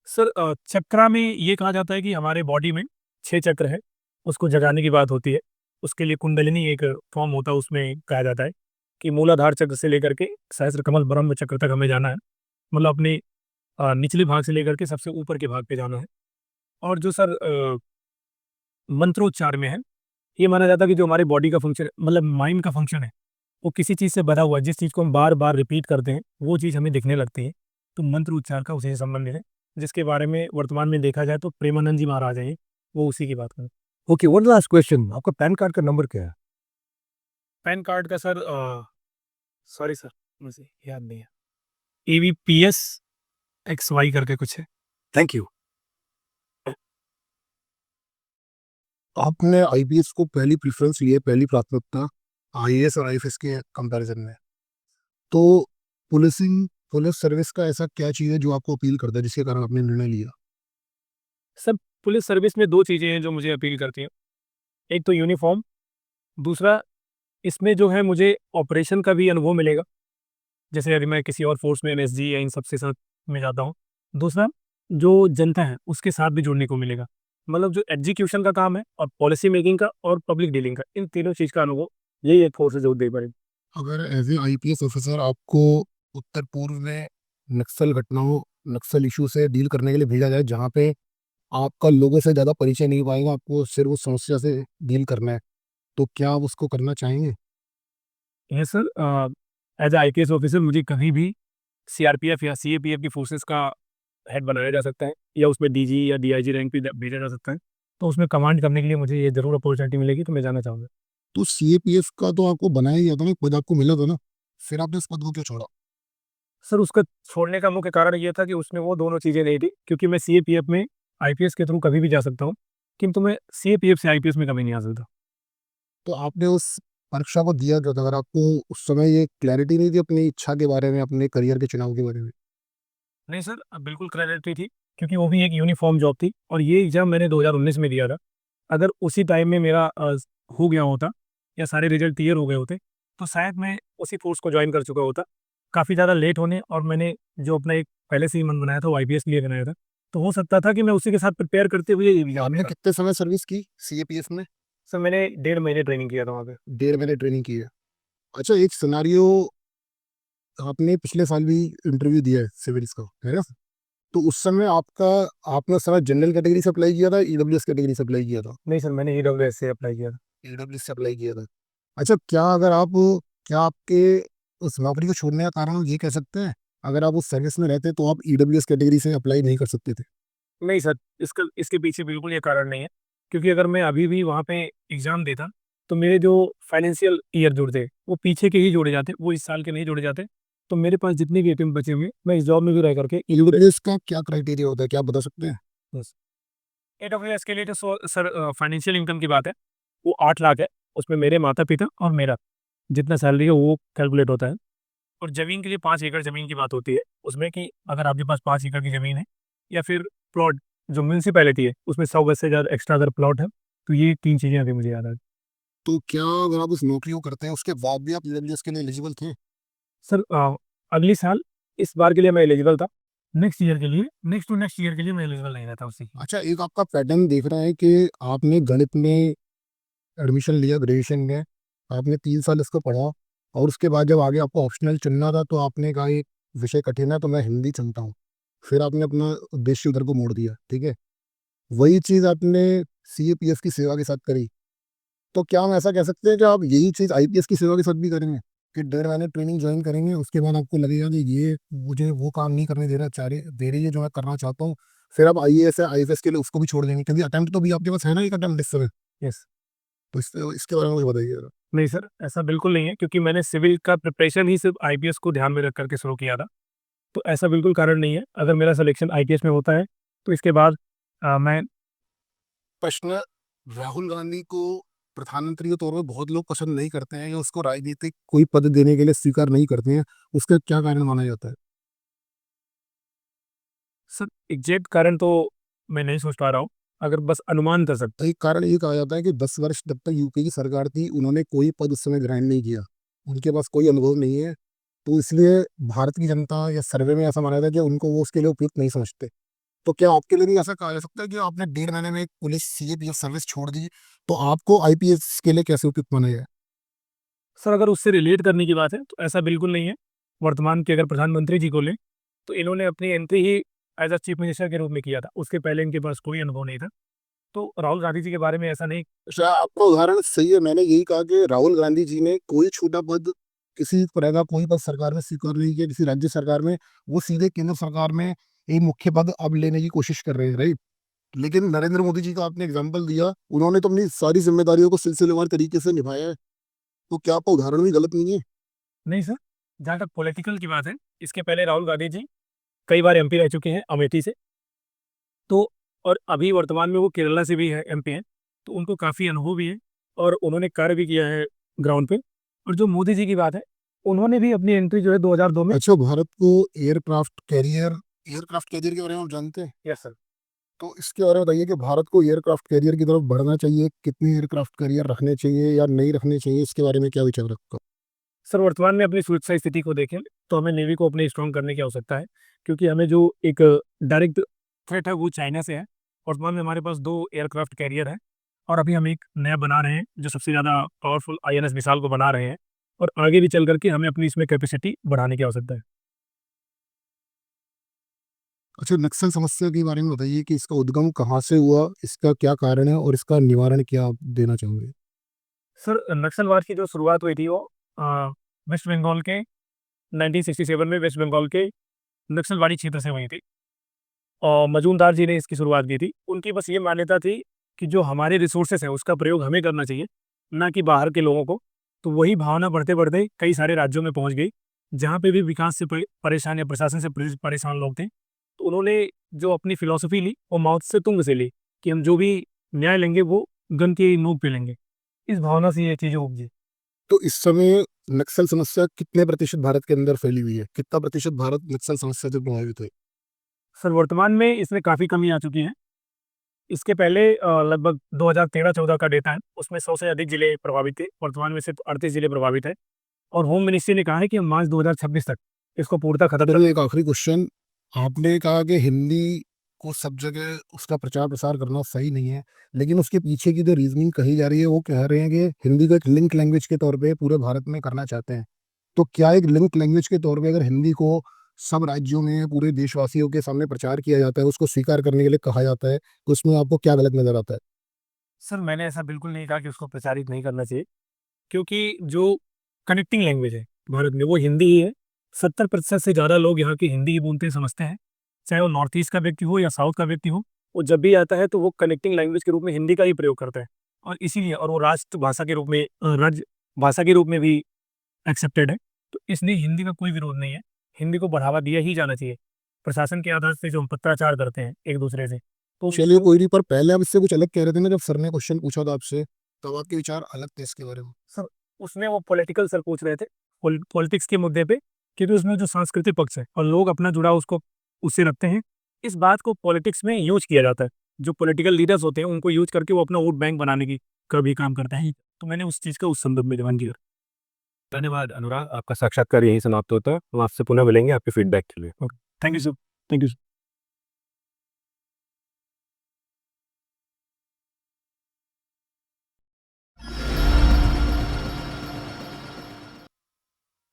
सर चक्रा में ये कहा जाता है कि हमारे बॉडी में 6 चक्र है, उसको जगाने की बात होती है। उसके लिए कुंडलिनी एक फॉर्म होता है, उसमें कहा जाता है कि मूलाधार चक्र से लेकर के सहस्त्र कमल ब्रह्म चक्र तक हमें जाना है। मतलब अपने निचले भाग से लेकर के सबसे ऊपर के भाग पे जाना है। और जो सर मंत्रोच्चार में है, ये माना जाता है कि जो हमारी बॉडी का फंक्शन मतलब माइंड का फंक्शन है, वो किसी चीज़ से बधा हुआ है, जिस चीज़ को हम बार-बार रिपीट करते हैं, वो चीज़ हमें दिखने लगती है। तो मंत्र उच्चार का उसी से संबंधित है, जिसके बारे में वर्तमान में देखा जाए तो प्रेमानंद जी महाराज हैं, वो उसी की बात करें। ओके, वन लास्ट क्वेश्चन, आपका पैन कार्ड का नंबर क्या है? पैन कार्ड का सर सॉरी सर, मुझे याद नहीं है। AVPS XY करके कुछ है। Thank you. आपने आईपीएस को पहली प्रेफरेंस ली है, पहली प्राथमिकता आईएएस और आईएफएस के कंपैरिजन में। तो पुलिस सर्विस का ऐसा क्या चीज़ है जो आपको अपील करता है जिसके कारण आपने निर्णय लिया? सब पुलिस सर्विस में 2 चीज़ें हैं जो मुझे अपील करती हैं। एक तो यूनिफ़ॉर्म, दूसरा इसमें जो है मुझे ऑपरेशन का भी अनुभव मिलेगा। जैसे यदि मैं किसी और फ़ोर्स में एनएसजी या इन सब के साथ में जाता हूँ। दूसरा, जो जनता है उसके साथ भी जुड़ने को मिलेगा। मतलब जो एग्ज़ीक्यूशन का काम है और पॉलिसी मेकिंग का और पब्लिक डीलिंग का, इन तीनों चीज़ का अनुभव यही एक फ़ोर्स है जो दे पाएगी। अगर एज ए आईपीएस ऑफिसर आपको उत्तर पूर्व में नक्सल घटनाओं, नक्सल इशू से डील करने के लिए भेजा जाए, जहाँ पे आपका लोगों से ज़्यादा परिचय नहीं पाएगा, आपको सिर्फ उस समस्या से डील करना है, तो क्या आप उसको करना चाहेंगे? Yes sir, as a IPS officer मुझे कभी भी सीआरपीएफ या सीएपीएफ की फ़ोर्सेस का हेड बनाया जा सकता है या उसमें डीजी या डीआईजी रैंक पे भेजा जा सकता है। तो उसमें कमांड करने के लिए मुझे ये ज़रूर अपॉर्चुनिटी मिलेगी, तो मैं जाना चाहूँगा। तो सीएपीएफ का तो आपको बनाया ही था ना, पद आपको मिला था ना, फिर आपने उस पद को क्यों छोड़ा? सर उसका छोड़ने का मुख्य कारण ये था कि उसमें वो दोनों चीज़ें नहीं थी, क्योंकि मैं सीएपीएफ में आईपीएस के थ्रू कभी भी जा सकता हूँ, किंतु मैं सीएपीएफ से आईपीएस में कभी नहीं आ सकता। तो आपने उस परीक्षा को दिया क्यों था? अगर आपको उस समय ये क्लैरिटी नहीं थी अपनी इच्छा के बारे में, अपने करियर के चुनाव के बारे में? नहीं सर, बिल्कुल क्लैरिटी थी, क्योंकि वो भी एक यूनिफ़ॉर्म जॉब थी और ये एग्ज़ाम मैंने 2019 में दिया था। अगर उसी टाइम में मेरा हो गया होता या सारे रिज़ल्ट क्लियर हो गए होते, तो शायद मैं उसी फ़ोर्स को जॉइन कर चुका होता। काफ़ी ज़्यादा लेट होने और मैंने जो अपना एक पहले से ही मन बनाया था, वो आईपीएस के लिए बनाया था। तो हो सकता था कि मैं उसी के साथ प्रिपेयर करते हुए एग्ज़ाम आपने देता। कितने समय सर्विस की सीएपीएफ में? सर मैंने 1.5 महीने ट्रेनिंग किया था वहाँ पे। 1.5 महीने ट्रेनिंग की है। अच्छा, एक सिनेरियो, आपने पिछले साल भी इंटरव्यू दिया है सिविल्स का, है ना? तो उस समय आपने उस समय जनरल कैटेगरी से अप्लाई किया था, ईडब्ल्यूएस कैटेगरी से अप्लाई किया था? नहीं सर, मैंने ईडब्ल्यूएस से अप्लाई किया था। ईडब्ल्यूएस से अप्लाई किया था। अच्छा, क्या आपके उस नौकरी को छोड़ने का कारण ये कह सकते हैं, अगर आप उस सर्विस में रहते तो आप ईडब्ल्यूएस कैटेगरी से अप्लाई नहीं कर सकते थे? नहीं सर, इसके पीछे बिल्कुल ये कारण नहीं है, क्योंकि अगर मैं अभी भी वहाँ पे एग्ज़ाम देता, तो मेरे जो फाइनेंशियल ईयर जुड़ते, वो पीछे के ही जोड़े जाते, वो इस साल के नहीं जोड़े जाते। तो मेरे पास जितने भी अटेम्प्ट बचे हुए हैं, मैं इस जॉब में भी रह करके ईडब्ल्यूएस का क्या क्राइटेरिया होता है, क्या आप बता सकते हैं? बस AWS के लिए तो सर फाइनेंशियल इनकम की बात है, वो 8 लाख है, उसमें मेरे माता-पिता और मेरा जितना सैलरी है वो कैलकुलेट होता है। और ज़मीन के लिए 5 एकड़ ज़मीन की बात होती है, उसमें कि अगर आपके पास 5 एकड़ की ज़मीन है या फिर प्लॉट जो म्युनिसिपैलिटी है, उसमें 100 गज से ज़्यादा एक्स्ट्रा अगर प्लॉट है, तो ये 3 चीज़ें अभी मुझे याद आ रही। तो क्या अगर आप उस नौकरी को करते हैं, उसके बाद भी आप ईडब्ल्यूएस के लिए एलिजिबल थे? सर अगली साल इस बार के लिए मैं एलिजिबल था, नेक्स्ट ईयर के लिए नेक्स्ट टू नेक्स्ट ईयर के लिए मैं एलिजिबल नहीं रहता उससे। अच्छा, एक आपका पैटर्न देख रहा है कि आपने गणित में एडमिशन लिया ग्रेजुएशन में, आपने 3 साल इसको पढ़ा और उसके बाद जब आगे आपको ऑप्शनल चुनना था तो आपने कहा ये विषय कठिन है तो मैं हिंदी चुनता हूँ। फिर आपने अपना उद्देश्य उधर को मोड़ दिया, ठीक है? वही चीज़ आपने सीएपीएफ की सेवा के साथ करी, तो क्या हम ऐसा कह सकते हैं कि आप यही चीज़ आईपीएस की सेवा के साथ भी करेंगे कि 1.5 महीने ट्रेनिंग ज्वाइन करेंगे, उसके बाद आपको लगेगा कि ये मुझे वो काम नहीं करने दे रही है जो मैं करना चाहता हूँ, फिर आप आईएएस है आईएफएस के लिए उसको भी छोड़ देंगे, क्योंकि अटेम्प्ट तो भी आपके पास है ना, एक अटेम्प्ट इस समय। यस। तो इसके बारे में मुझे बताइए जरा। नहीं सर, ऐसा बिल्कुल नहीं है, क्योंकि मैंने सिविल का प्रिपरेशन ही सिर्फ आईपीएस को ध्यान में रख करके शुरू किया था। तो ऐसा बिल्कुल कारण नहीं है। अगर मेरा सिलेक्शन आईपीएस में होता है तो इसके बाद मैं प्रश्न, राहुल गांधी को प्रधानमंत्री के तौर पर बहुत लोग पसंद नहीं करते हैं या उसको राजनीतिक कोई पद देने के लिए स्वीकार नहीं करते हैं, उसका क्या कारण माना जाता है? सर एग्जैक्ट कारण तो मैं नहीं सोच पा रहा हूँ, अगर बस अनुमान कर सकते। तो एक कारण ये कहा जाता है कि 10 वर्ष जब तक यूपी की सरकार थी उन्होंने कोई पद उस समय ग्रहण नहीं किया, उनके पास कोई अनुभव नहीं है, तो इसलिए भारत की जनता या सर्वे में ऐसा माना जाता है कि उनको वो उसके लिए उपयुक्त नहीं समझते। तो क्या आपके लिए भी ऐसा कहा जा सकता है कि आपने 1.5 महीने में एक पुलिस सीएपीएफ सर्विस छोड़ दी, तो आपको आईपीएस के लिए कैसे उपयुक्त माना जाए? सर अगर उससे रिलेट करने की बात है तो ऐसा बिल्कुल नहीं है। वर्तमान के अगर प्रधानमंत्री जी को लें तो इन्होंने अपनी एंट्री ही एज अ चीफ मिनिस्टर के रूप में किया था, उसके पहले इनके पास कोई अनुभव नहीं था। तो राहुल गांधी जी के बारे में ऐसा नहीं। अच्छा, आपका उदाहरण सही है, मैंने यही कहा कि राहुल गांधी जी ने कोई छोटा पद किसी तरह का कोई पद सरकार में स्वीकार नहीं किया, किसी राज्य सरकार में, वो सीधे केंद्र सरकार में एक मुख्य पद अब लेने की कोशिश कर रहे हैं, राइट? लेकिन नरेंद्र मोदी जी का आपने एग्जाम्पल दिया, उन्होंने तो अपनी सारी जिम्मेदारियों को सिलसिलेवार तरीके से निभाया है, तो क्या आपका उदाहरण भी गलत नहीं है? नहीं सर, जहाँ तक पॉलिटिकल की बात है, इसके पहले राहुल गांधी जी कई बार एमपी रह चुके हैं अमेठी से। तो और अभी वर्तमान में वो केरला से भी है एमपी हैं, तो उनको काफ़ी अनुभव भी है और उन्होंने कार्य भी किया है ग्राउंड पे। और जो मोदी जी की बात है, उन्होंने भी अपनी एंट्री जो है 2002 में। अच्छा, भारत को एयरक्राफ्ट कैरियर के बारे में आप जानते हैं? Yes sir. तो इसके बारे में बताइए कि भारत को एयरक्राफ्ट कैरियर की तरफ बढ़ना चाहिए, कितने एयरक्राफ्ट कैरियर रखने चाहिए या नहीं रखने चाहिए, इसके बारे में क्या विचार रखते हो? सर वर्तमान में अपनी सुरक्षा स्थिति को देखें तो हमें नेवी को अपने स्ट्रॉन्ग करने की आवश्यकता है, क्योंकि हमें जो एक डायरेक्ट थ्रेट है वो चाइना से है। वर्तमान में हमारे पास 2 एयरक्राफ्ट कैरियर है और अभी हम एक नया बना रहे हैं जो सबसे ज़्यादा पावरफुल आईएनएस मिसाइल को बना रहे हैं, और आगे भी चल करके हमें अपनी इसमें कैपेसिटी बढ़ाने की आवश्यकता है। अच्छा, नक्सल समस्या के बारे में बताइए कि इसका उद्गम कहाँ से हुआ, इसका क्या कारण है और इसका निवारण क्या आप देना चाहोगे? सर नक्सलवाद की जो शुरुआत हुई थी वो वेस्ट बंगाल के 1967 में वेस्ट बंगाल के नक्सलवाड़ी क्षेत्र से हुई थी और मजूमदार जी ने इसकी शुरुआत की थी। उनकी बस ये मान्यता थी कि जो हमारे रिसोर्सेस है उसका प्रयोग हमें करना चाहिए, ना कि बाहर के लोगों को। तो वही भावना बढ़ते-बढ़ते कई सारे राज्यों में पहुंच गई, जहाँ पे भी विकास से परेशान या प्रशासन से परेशान लोग थे। तो उन्होंने जो अपनी फिलॉसफी ली वो माओ से तुंग से ली कि हम जो भी न्याय लेंगे वो गन की नोक पे लेंगे। इस भावना से ये चीज़ें उपजी। तो इस समय नक्सल समस्या कितने प्रतिशत भारत के अंदर फैली हुई है, कितना प्रतिशत भारत नक्सल समस्या से प्रभावित है? सर वर्तमान में इसमें काफ़ी कमी आ चुकी है। इसके पहले लगभग 2013-14 का डेटा है, उसमें 100 से अधिक जिले प्रभावित थे। वर्तमान में सिर्फ 38 जिले प्रभावित है और होम मिनिस्ट्री ने कहा है कि हम मार्च 2026 तक इसको पूर्णतः खत्म कर। चलिए, एक आखिरी क्वेश्चन, आपने कहा कि हिंदी को सब जगह उसका प्रचार प्रसार करना सही नहीं है, लेकिन उसके पीछे की जो रीजनिंग कही जा रही है वो कह रहे हैं कि हिंदी को एक लिंक लैंग्वेज के तौर पे पूरे भारत में करना चाहते हैं। तो क्या एक लिंक लैंग्वेज के तौर पे अगर हिंदी को सब राज्यों में पूरे देशवासियों के सामने प्रचार किया जाता है, उसको स्वीकार करने के लिए कहा जाता है, तो उसमें आपको क्या गलत नजर आता है? सर मैंने ऐसा बिल्कुल नहीं कहा कि उसको प्रचारित नहीं करना चाहिए, क्योंकि जो कनेक्टिंग लैंग्वेज है भारत में वो हिंदी ही है। 70% से ज़्यादा लोग यहाँ की हिंदी ही बोलते समझते हैं, चाहे वो नॉर्थ ईस्ट का व्यक्ति हो या साउथ का व्यक्ति हो। वो जब भी आता है तो वो कनेक्टिंग लैंग्वेज के रूप में हिंदी का ही प्रयोग करता है, और इसीलिए और वो राष्ट्रभाषा के रूप में राज्य भाषा के रूप में भी एक्सेप्टेड है। तो इसलिए हिंदी का कोई विरोध नहीं है, हिंदी को बढ़ावा दिया ही जाना चाहिए। प्रशासन के आधार से जो हम पत्राचार करते हैं एक दूसरे से, तो चलिए, कोई नहीं, पर पहले आप इससे कुछ अलग कह रहे थे ना, जब सर ने क्वेश्चन पूछा था आपसे, तब आपके विचार अलग थे इसके बारे में। सर उसमें वो पॉलिटिकल सर पूछ रहे थे, पॉलिटिक्स के मुद्दे पे, क्योंकि उसमें जो सांस्कृतिक पक्ष है और लोग अपना जुड़ाव उसको उससे रखते हैं। इस बात को पॉलिटिक्स में यूज किया जाता है, जो पॉलिटिकल लीडर्स होते हैं उनको यूज करके वो अपना वोट बैंक बनाने की कभी काम करते हैं। तो मैंने उस चीज़ का उस संदर्भ में जवान किया। धन्यवाद अनुराग, आपका साक्षात्कार यहीं समाप्त होता है। हम आपसे पुनः मिलेंगे आपके फीडबैक के लिए। Thank you sir. Thank you.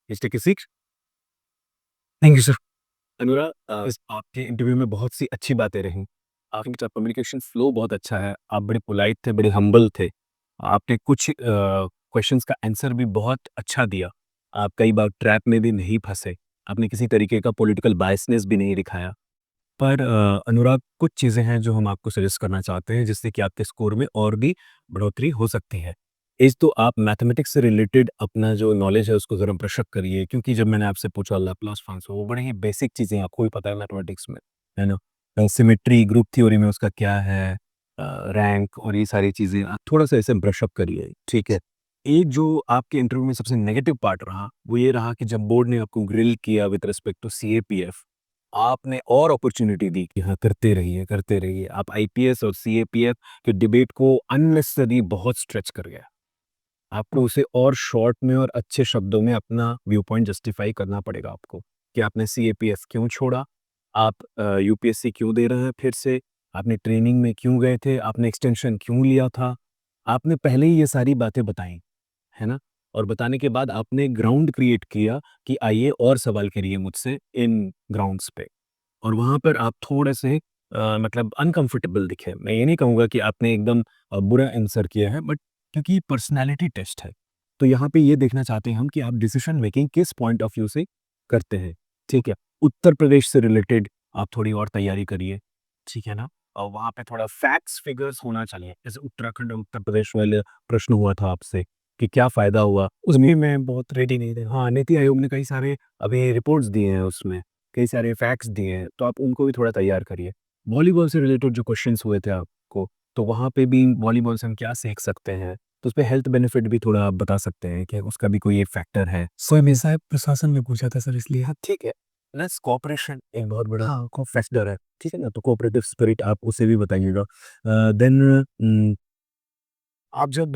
Take a seat. Thank you sir. Anurag, आपके इंटरव्यू में बहुत सी अच्छी बातें रहीं। आपका कम्युनिकेशन फ्लो बहुत अच्छा है, आप बड़े पोलाइट थे, बड़े हम्बल थे आपने कुछ क्वेश्चंस का आंसर भी बहुत अच्छा दिया। आप कई बार ट्रैप में भी नहीं फँसे। आपने किसी तरीके का पॉलिटिकल बायसनेस भी नहीं दिखाया। पर अनुराग, कुछ चीज़ें हैं जो हम आपको सजेस्ट करना चाहते हैं जिससे कि आपके स्कोर में और भी बढ़ोतरी हो सकती है। एक तो आप मैथमेटिक्स से रिलेटेड अपना जो नॉलेज है उसको ज़रा ब्रश अप करिए, क्योंकि जब मैंने आपसे पूछा लैप्लास ट्रांसफॉर्म, वो बड़ी ही बेसिक चीज़ें आपको भी पता है मैथमेटिक्स में, है ना? सिमेट्री, ग्रुप थ्योरी में उसका क्या है, रैंक और ये सारी चीज़ें आप थोड़ा-सा ऐसे ब्रश अप करिए, ठीक है? एक जो आपके इंटरव्यू में सबसे नेगेटिव पार्ट रहा, वो ये रहा कि जब बोर्ड ने आपको ग्रिल किया विद रिस्पेक्ट टू सीएपीएफ, आपने और अपॉर्चुनिटी दी कि हाँ, करते रहिए, करते रहिए। आप आईपीएस और सीएपीएफ के डिबेट को अननेसेसरी बहुत स्ट्रेच कर गया। आपको उसे और शॉर्ट में और अच्छे शब्दों में अपना व्यू पॉइंट जस्टिफाई करना पड़ेगा आपको, कि आपने सीएपीएफ क्यों छोड़ा? आप यूपीएससी क्यों दे रहे हैं फिर से? आपने ट्रेनिंग में क्यों गए थे? आपने एक्सटेंशन क्यों लिया था? आपने पहले ही ये सारी बातें बताई, है ना? और बताने के बाद आपने ग्राउंड क्रिएट किया कि आइए और सवाल करिए मुझसे इन ग्राउंड्स पे। और वहाँ पर आप थोड़े से मतलब अनकंफर्टेबल दिखे। मैं ये नहीं कहूँगा कि आपने एकदम बुरा आंसर किया है, बट क्योंकि पर्सनैलिटी टेस्ट है, तो यहाँ पे ये देखना चाहते हैं हम कि आप डिसीजन मेकिंग किस पॉइंट ऑफ व्यू से करते हैं, ठीक है? उत्तर प्रदेश से रिलेटेड आप थोड़ी और तैयारी करिए, ठीक है ना? और वहाँ पे थोड़ा फैक्ट्स, फिगर्स होना चाहिए। जैसे उत्तराखंड और उत्तर प्रदेश वाले प्रश्न हुआ था आपसे कि क्या फ़ायदा हुआ? उसमें मैं बहुत रेडी नहीं था। हाँ, नीति आयोग ने कई सारे अभी रिपोर्ट्स दिए हैं उसमें, कई सारे फैक्ट्स दिए हैं, तो आप उनको भी थोड़ा तैयार करिए। वॉलीबॉल से रिलेटेड जो क्वेश्चंस हुए थे आपको, तो वहाँ पे भी वॉलीबॉल से हम क्या सीख सकते हैं? तो उसपे हेल्थ बेनिफिट भी थोड़ा आप बता सकते हैं कि उसका भी कोई एक फैक्टर है। सो हमेशा प्रशासन में पूछा था सर, इसलिए। हाँ, ठीक है। प्लस कोऑपरेशन एक बहुत बड़ा हाँ, फैक्टर है, ठीक है ना? तो कोऑपरेटिव स्पिरिट आप उसे भी बताइएगा। देन आप जब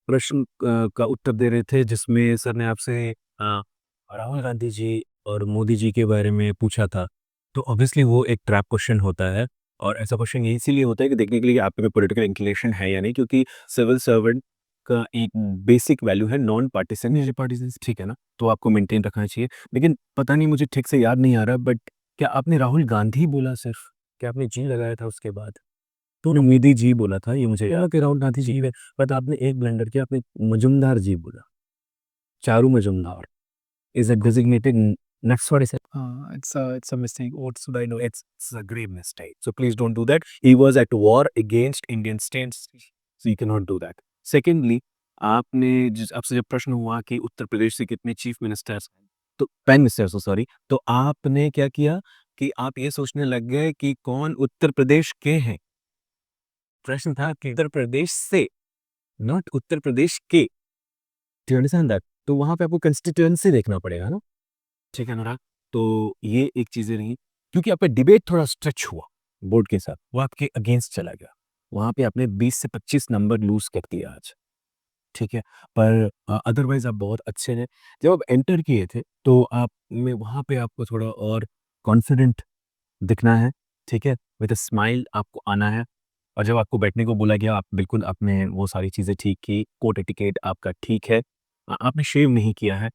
प्रश्न का उत्तर दे रहे थे जिसमें सर ने आपसे राहुल गांधी जी और मोदी जी के बारे में पूछा था, तो ऑब्वियसली वो एक ट्रैप क्वेश्चन होता है, और ऐसा क्वेश्चन ये इसीलिए होता है कि देखने के लिए कि आप में पॉलिटिकल इंक्लिनेशन है या नहीं, क्योंकि सिविल सर्वेंट का एक बेसिक वैल्यू है नॉन पार्टिसन, ठीक है ना? तो आपको मेंटेन रखना चाहिए। लेकिन पता नहीं, मुझे ठीक से याद नहीं आ रहा, बट क्या आपने राहुल गांधी बोला सिर्फ? क्या आपने जी लगाया था उसके बाद? तो मोदी जी बोला था, ये मुझे याद है, राहुल गांधी जी है, बट आपने एक ब्लंडर किया, आपने मजुमदार जी बोला। Charu Majumdar is a designated next what is it? it's a mistake. What should I know? It's a grave mistake. So please don't do that. He was at war against Indian states. So you cannot do that. Secondly, आपने आपसे जब प्रश्न हुआ कि उत्तर प्रदेश से कितने चीफ मिनिस्टर्स, तो प्राइम मिनिस्टर सॉरी, तो आपने क्या किया कि आप ये सोचने लग गए कि कौन उत्तर प्रदेश के हैं। प्रश्न था कि उत्तर प्रदेश से, नॉट उत्तर प्रदेश के। Do you understand that? तो वहाँ पे आपको कंस्टिट्यूएंसी देखना पड़ेगा ना, ठीक है अनुराग? तो ये एक चीज़ें रही, क्योंकि आपका डिबेट थोड़ा स्ट्रेच हुआ बोर्ड के साथ, वो आपके अगेंस्ट चला गया। वहाँ पे आपने 20 से 25 नंबर लूज़ कर दिया आज, ठीक है? पर अदरवाइज़ आप बहुत अच्छे हैं। जब आप एंटर किए थे, तो आप में वहाँ पे आपको थोड़ा और कॉन्फिडेंट दिखना है, ठीक है? विद अ स्माइल आपको आना है, और जब आपको बैठने को बोला गया, आप बिल्कुल आपने वो सारी चीज़ें ठीक की, कोट एटिकेट आपका ठीक है। आपने शेव नहीं किया है।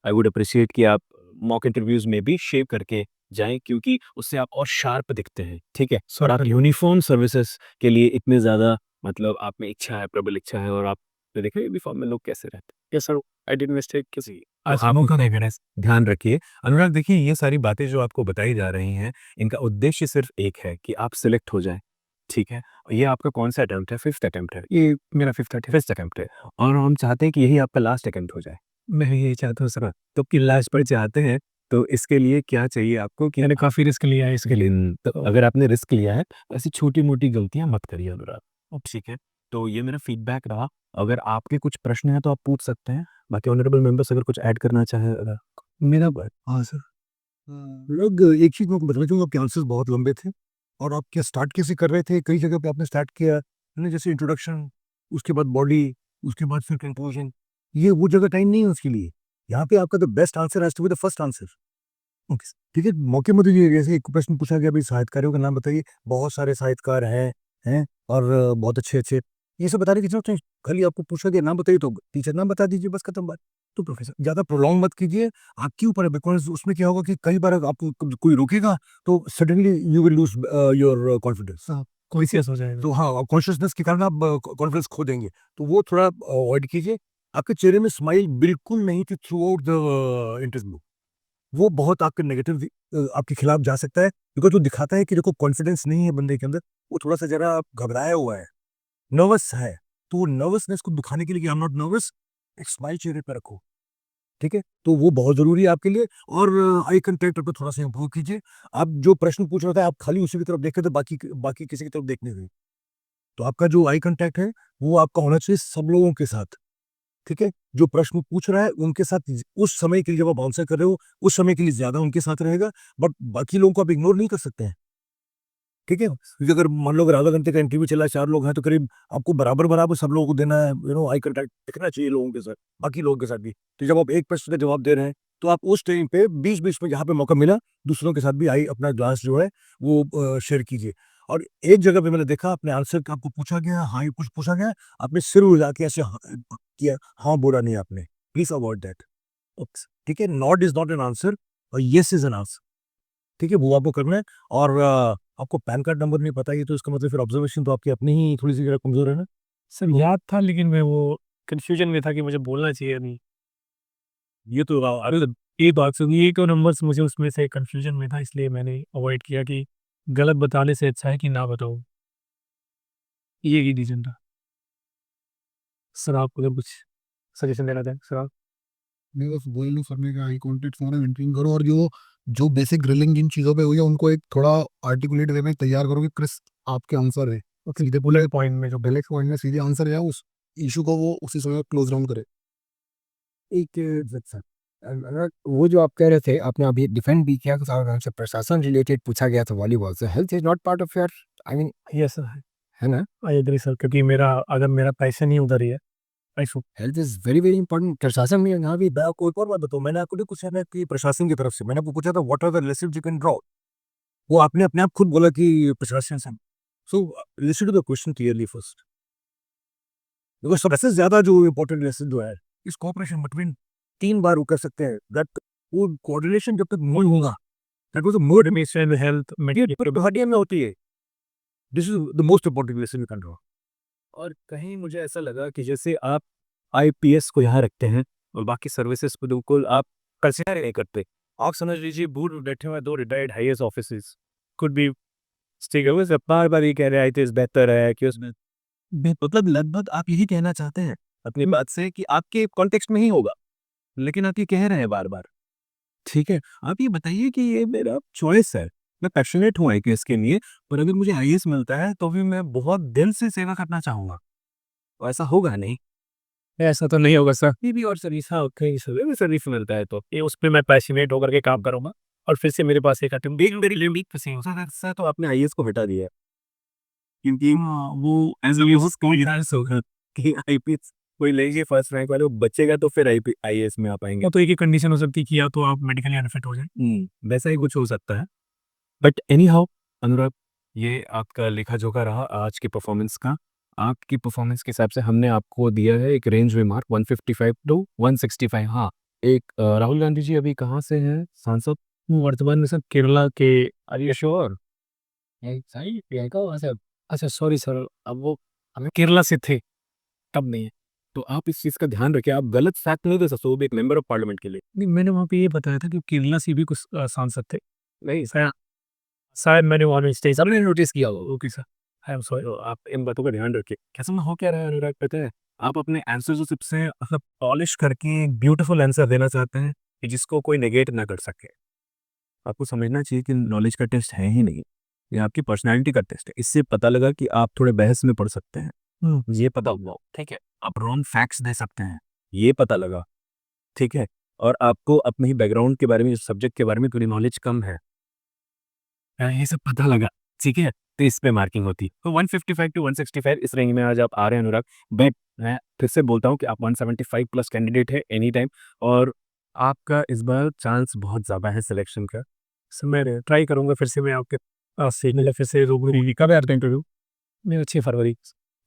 आई वुड अप्रिशिएट कि आप मॉक इंटरव्यूज़ में भी शेव करके जाएँ, क्योंकि उससे आप और शार्प दिखते हैं, ठीक है? और आप यूनिफ़ॉर्म सर्विसेज़ के लिए इतने ज़्यादा, मतलब आप में इच्छा है, प्रबल इच्छा है, और आप देखिए यूनिफ़ॉर्म में लोग कैसे रहते हैं। Yes sir, I did mistake किसी, आज आप मौका नहीं मिला। ध्यान रखिए। अनुराग, देखिए ये सारी बातें जो आपको बताई जा रही हैं, इनका उद्देश्य सिर्फ़ एक है कि आप सिलेक्ट हो जाएँ, ठीक है? ये आपका कौन-सा अटेम्प्ट है? 5th अटेम्प्ट है। ये मेरा 5th अटेम्प्ट। 5th अटेम्प्ट है, और हम चाहते हैं कि यही आपका लास्ट अटेम्प्ट हो जाए। मैं यही चाहता हूँ सर। तो कि लास्ट पर चाहते हैं, तो इसके लिए क्या चाहिए आपको कि मैंने काफ़ी रिस्क लिया है इसके लिए। तो अगर आपने रिस्क लिया है, तो ऐसी छोटी-मोटी गलतियाँ मत करिए अनुराग, ठीक है? तो ये मेरा फीडबैक रहा। अगर आपके कुछ प्रश्न हैं तो आप पूछ सकते हैं। बाकी ऑनरेबल मेंबर्स अगर कुछ ऐड करना चाहें अगर। मेरा हाँ सर। लोग एक चीज़ मैं आपको बताना चाहूँगा, आपके आंसर्स बहुत लंबे थे और आप क्या स्टार्ट कैसे कर रहे थे, कई जगह पे आपने स्टार्ट किया है ना, जैसे इंट्रोडक्शन, उसके बाद बॉडी, उसके बाद फिर कंक्लूजन, ये वो जगह टाइम नहीं है उसके लिए। यहाँ पे आपका the best answer has to be the first answer. Okay, ठीक है? मौके में तो ये जैसे एक प्रश्न पूछा गया, भाई साहित्यकारों का नाम बताइए, बहुत सारे साहित्यकार हैं और बहुत अच्छे-अच्छे, ये सब बताने की ज़रूरत नहीं, खाली आपको पूछा गया नाम बताइए तो टीचर नाम बता दीजिए, बस खत्म बात। तो प्रोफेसर ज़्यादा प्रोलॉन्ग मत कीजिए, आपके ऊपर है, बिकॉज़ उसमें क्या होगा कि कई बार आपको कोई रोकेगा तो suddenly you will lose your confidence. Conscious हो जाएगा। तो हाँ, कॉन्शियसनेस के कारण आप कॉन्फिडेंस खो देंगे, तो वो थोड़ा अवॉइड कीजिए। आपके चेहरे में स्माइल बिल्कुल नहीं थी थ्रू आउट द इंटरव्यू, वो बहुत आपके नेगेटिव आपके खिलाफ जा सकता है, बिकॉज़ वो दिखाता है कि देखो कॉन्फिडेंस नहीं है बंदे के अंदर, वो थोड़ा-सा ज़रा घबराया हुआ है, नर्वस है। तो वो नर्वसनेस को दिखाने के लिए कि आई एम नॉट नर्वस, एक स्माइल चेहरे पे रखो, ठीक है? तो वो बहुत ज़रूरी है आपके लिए। और आई कॉन्टैक्ट पे थोड़ा-सा इम्प्रूव कीजिए। आप जो प्रश्न पूछ रहे थे, आप खाली उसी की तरफ देख रहे थे, बाकी किसी की तरफ देखने नहीं। तो आपका जो आई कॉन्टैक्ट है, वो आपका होना चाहिए सब लोगों के साथ, ठीक है? जो प्रश्न पूछ रहा है, उनके साथ उस समय के लिए जब आप आंसर कर रहे हो, उस समय के लिए ज़्यादा उनके साथ रहेगा, बट बाकी लोगों को आप इग्नोर नहीं कर सकते हैं, ठीक है? क्योंकि अगर मान लो अगर आधा घंटे का इंटरव्यू चला है, 4 लोग हैं, तो करीब आपको बराबर-बराबर सब लोगों को देना है, आई कॉन्टैक्ट रखना चाहिए लोगों के साथ, बाकी लोगों के साथ भी। तो जब आप एक प्रश्न का जवाब दे रहे हैं, तो आप उस टाइम पे बीच-बीच में जहाँ पे मौका मिला, दूसरों के साथ भी अपना ग्लास जो है, वो शेयर कीजिए। और एक जगह पे मैंने देखा, अपने आंसर का आपको पूछा गया, हाँ, ये कुछ पूछा गया, आपने सिर हिला के ऐसे किया, हाँ बोला नहीं आपने। Please avoid that. ओक्स, ठीक है? Not is not an answer और येस इज़ एन आंसर, ठीक है? वो आपको करना है। और आपको पैन कार्ड नंबर नहीं पता, ये तो इसका मतलब फिर ऑब्जर्वेशन तो आपकी अपनी ही थोड़ी-सी ज़रा कमज़ोर है ना? सर याद था लेकिन मैं वो कन्फ्यूजन में था कि मुझे बोलना चाहिए या नहीं। ये तो अरे एक बात सुनिए, ये तो नंबर्स मुझे उसमें से कन्फ्यूजन में था, इसलिए मैंने अवॉइड किया कि गलत बताने से अच्छा है कि ना बताओ। ये रीज़न था। सर आप अगर कुछ सजेशन देना चाहें सर आप? मैं बस बोल लूँ करने का आई कॉन्टैक्ट हमारा मेंटेन करो, और जो जो बेसिक ग्रिलिंग जिन चीज़ों पे हुई है उनको एक थोड़ा आर्टिकुलेट वे में तैयार करो कि क्रिस्प आपके आंसर है, और सीधे बुलेट पॉइंट में जो बुलेट पॉइंट में सीधे आंसर है, उस इशू को वो उसी समय क्लोज डाउन करे। एक सर, अगर वो जो आप कह रहे थे, आपने अभी डिफेंड भी किया कि हमसे प्रशासन रिलेटेड पूछा गया था वॉलीबॉल से, health is not part of your, I mean, yes sir, है ना? आई एग्री सर, क्योंकि मेरा अगर मेरा पैशन ही उधर ही है, I should health is very, very important. प्रशासन में यहाँ भी मैं आपको एक और बात बताऊँ, मैंने आपको नहीं पूछा ना कि प्रशासन की तरफ से, मैंने आपको पूछा था what are the lessons you can draw? वो आपने अपने आप खुद बोला कि प्रशासन से। So listen to the question clearly first, because सबसे ज़्यादा जो इम्पोर्टेंट लेसन जो है, इस कोऑपरेशन बिटवीन 3 बार वो कर सकते हैं, दैट वो कोऑर्डिनेशन जब तक नहीं होगा, that was a more mission health ये हड्डियों में होती है। This is the most important lesson you can draw. और कहीं मुझे ऐसा लगा कि जैसे आप आईपीएस को यहाँ रखते हैं और बाकी सर्विसेज को बिल्कुल आप कंसिडर नहीं करते। आप समझ लीजिए दूर बैठे हुए 2 retired IAS officers could be stick away, बार-बार ये कह रहे हैं आईपीएस बेहतर है कि उसमें मतलब लगभग आप यही कहना चाहते हैं अपनी बात से कि आपके कॉन्टेक्स्ट में ही होगा, लेकिन आप ये कह रहे हैं बार-बार। ठीक है, आप ये बताइए कि ये मेरा चॉइस है, मैं पैशनेट हूँ आईपीएस के लिए, पर अगर मुझे आईएएस मिलता है तो भी मैं बहुत दिल से सेवा करना चाहूँगा। तो ऐसा होगा नहीं? ऐसा तो नहीं होगा सर। भी और सर्विस, हाँ, कहीं से सर्विस मिलता है तो ये उसपे मैं पैशनेट होकर के काम करूँगा और फिर से मेरे पास एक मेरी लिमिट फंसी हो सर, तो आपने आईएएस को हटा दिया है। क्योंकि वो एज़ यूज़ कॉन्फिडेंस होगा कि आईपीएस कोई लेंगे फर्स्ट रैंक वाले, वो बचेगा तो फिर आईएएस में आ पाएँगे। तो एक ही कंडीशन हो सकती है कि या तो आप मेडिकली अनफिट हो जाएँ। वैसा ही कुछ हो सकता है। बट एनी हाउ अनुराग, ये आपका लेखा-जोखा रहा आज की परफॉर्मेंस का। आपकी परफॉर्मेंस के हिसाब से हमने आपको दिया है एक रेंज में मार्क 155 टू 165। हाँ, एक राहुल गांधी जी अभी कहाँ से हैं सांसद? वर्तमान में सर केरला के आर यू श्योर? सही प्रियंका वहाँ से। अच्छा सॉरी सर, अब वो हमें केरला से थे, तब नहीं है। तो आप इस चीज़ का ध्यान रखिए, आप गलत फैक्ट नहीं दे सकते, वो भी एक मेंबर ऑफ पार्लियामेंट के लिए। नहीं, मैंने वहाँ पे ये बताया था कि केरला से भी कुछ सांसद थे। नहीं, शायद शायद मैंने वहाँ पे स्टेज सबने नोटिस किया होगा। Okay sir, I am sorry. तो आप इन बातों का ध्यान रखिए। कैसे में हो क्या रहा है अनुराग पता है? आप अपने आंसर्स को सबसे मतलब पॉलिश करके एक ब्यूटीफुल आंसर देना चाहते हैं कि जिसको कोई नेगेट ना कर सके। आपको समझना चाहिए कि नॉलेज का टेस्ट है ही नहीं, ये आपकी पर्सनैलिटी का टेस्ट है। इससे पता लगा कि आप थोड़े बहस में पड़ सकते हैं। ये पता हुआ, ठीक है? आप रॉन्ग फैक्ट्स दे सकते हैं, ये पता लगा, ठीक है? और आपको अपने ही बैकग्राउंड के बारे में, सब्जेक्ट के बारे में थोड़ी नॉलेज कम है। ये सब पता लगा, ठीक है? तो इस पे मार्किंग होती है। तो 155 टू 165 इस रेंज में आज आप आ रहे हैं अनुराग। बट मैं फिर से बोलता हूँ कि आप 175 प्लस कैंडिडेट है एनी टाइम, और आपका इस बार चांस बहुत ज़्यादा है सिलेक्शन का। सर मैं ट्राई करूँगा फिर से मैं आपके से मतलब फिर से रूबरू। कब है आपका इंटरव्यू? मेरा 6 फरवरी।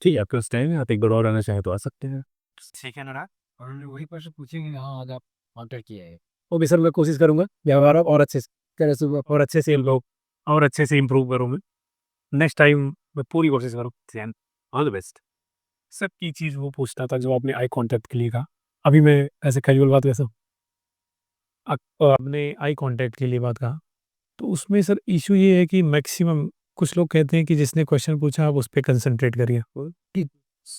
ठीक है, आपके पास टाइम है, आप एक बार और आना चाहें तो आ सकते हैं। ठीक है अनुराग। और वही प्रश्न पूछेंगे, हाँ, आज आप काउंटर किए हैं। ओके सर, मैं कोशिश करूँगा व्यवहार और अच्छे से कह रहे सुबह और अच्छे से इम्प्रूव करूँगा। नेक्स्ट टाइम मैं पूरी कोशिश करूँ। All the best. सब की चीज़ वो पूछना था जो आपने आई कांटेक्ट के लिए कहा। अभी मैं ऐसे कैजुअल बात वैसे आपने आई कांटेक्ट के लिए बात कहा, तो उसमें सर इश्यू ये है कि मैक्सिमम कुछ लोग कहते हैं कि जिसने क्वेश्चन पूछा आप उस पे कंसंट्रेट करिए।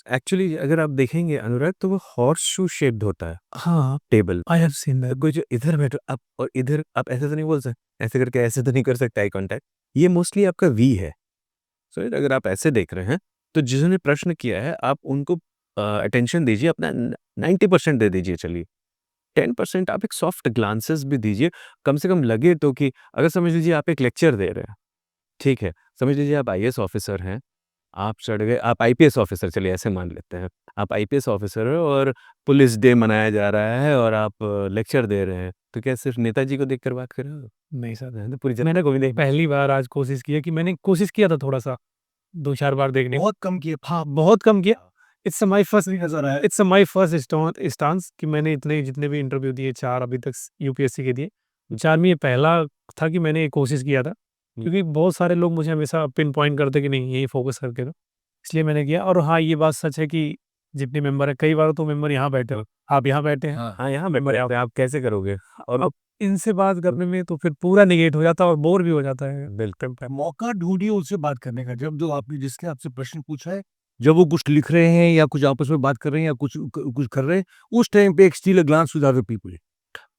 एक्चुअली अगर आप देखेंगे अनुराग, तो वो हॉर्स शू शेप्ड होता है हाँ, table. I have seen that. कोई जो इधर बैठो आप और इधर, आप ऐसे तो नहीं बोल सकते, ऐसे करके ऐसे तो नहीं कर सकते आई कांटेक्ट। ये मोस्टली आपका वी है। सो अगर आप ऐसे देख रहे हैं, तो जिन्होंने प्रश्न किया है आप उनको अटेंशन दीजिए, अपना 90% दे दीजिए। चलिए 10% आप एक सॉफ्ट ग्लांसेस भी दीजिए, कम से कम लगे तो कि अगर समझ लीजिए आप एक लेक्चर दे रहे हैं, ठीक है, समझ लीजिए आप आईएएस ऑफिसर हैं, आप चढ़ गए, आप आईपीएस ऑफिसर, चलिए ऐसे मान लेते हैं, आप आईपीएस ऑफिसर हो और पुलिस डे मनाया जा रहा है और आप लेक्चर दे रहे हैं, तो क्या सिर्फ नेताजी को देखकर बात कर रहे हो? नहीं सर, तो पूरी जनता मैंने को भी देख पहली बार आज कोशिश की है कि मैंने कोशिश किया था थोड़ा-सा 2-4 बार देखने की। बहुत कम किए। हाँ, बहुत कम किया। इट्स माय फर्स्ट स्टांस कि मैंने इतने जितने भी इंटरव्यू दिए 4 अभी तक यूपीएससी के दिए, 4 में ये पहला था कि मैंने ये कोशिश किया था। क्योंकि बहुत सारे लोग मुझे हमेशा पिन पॉइंट करते कि नहीं यही फोकस करके दो, इसलिए मैंने किया। और हाँ, ये बात सच है कि जितने मेंबर हैं, कई बार तो मेंबर यहाँ बैठे हो, आप यहाँ बैठे हैं, हाँ हाँ, यहाँ मेंबर आप कैसे करोगे? और अब इनसे बात करने में तो फिर पूरा नेगेट हो जाता है और बोर भी हो जाता है। बिल्कुल मौका ढूंढिए उससे बात करने का। जब जो आपने जिसने आपसे प्रश्न पूछा है, जब वो कुछ लिख रहे हैं या कुछ आपस में बात कर रहे हैं या कुछ कर रहे हैं, उस टाइम पे एक steal a glance with other people.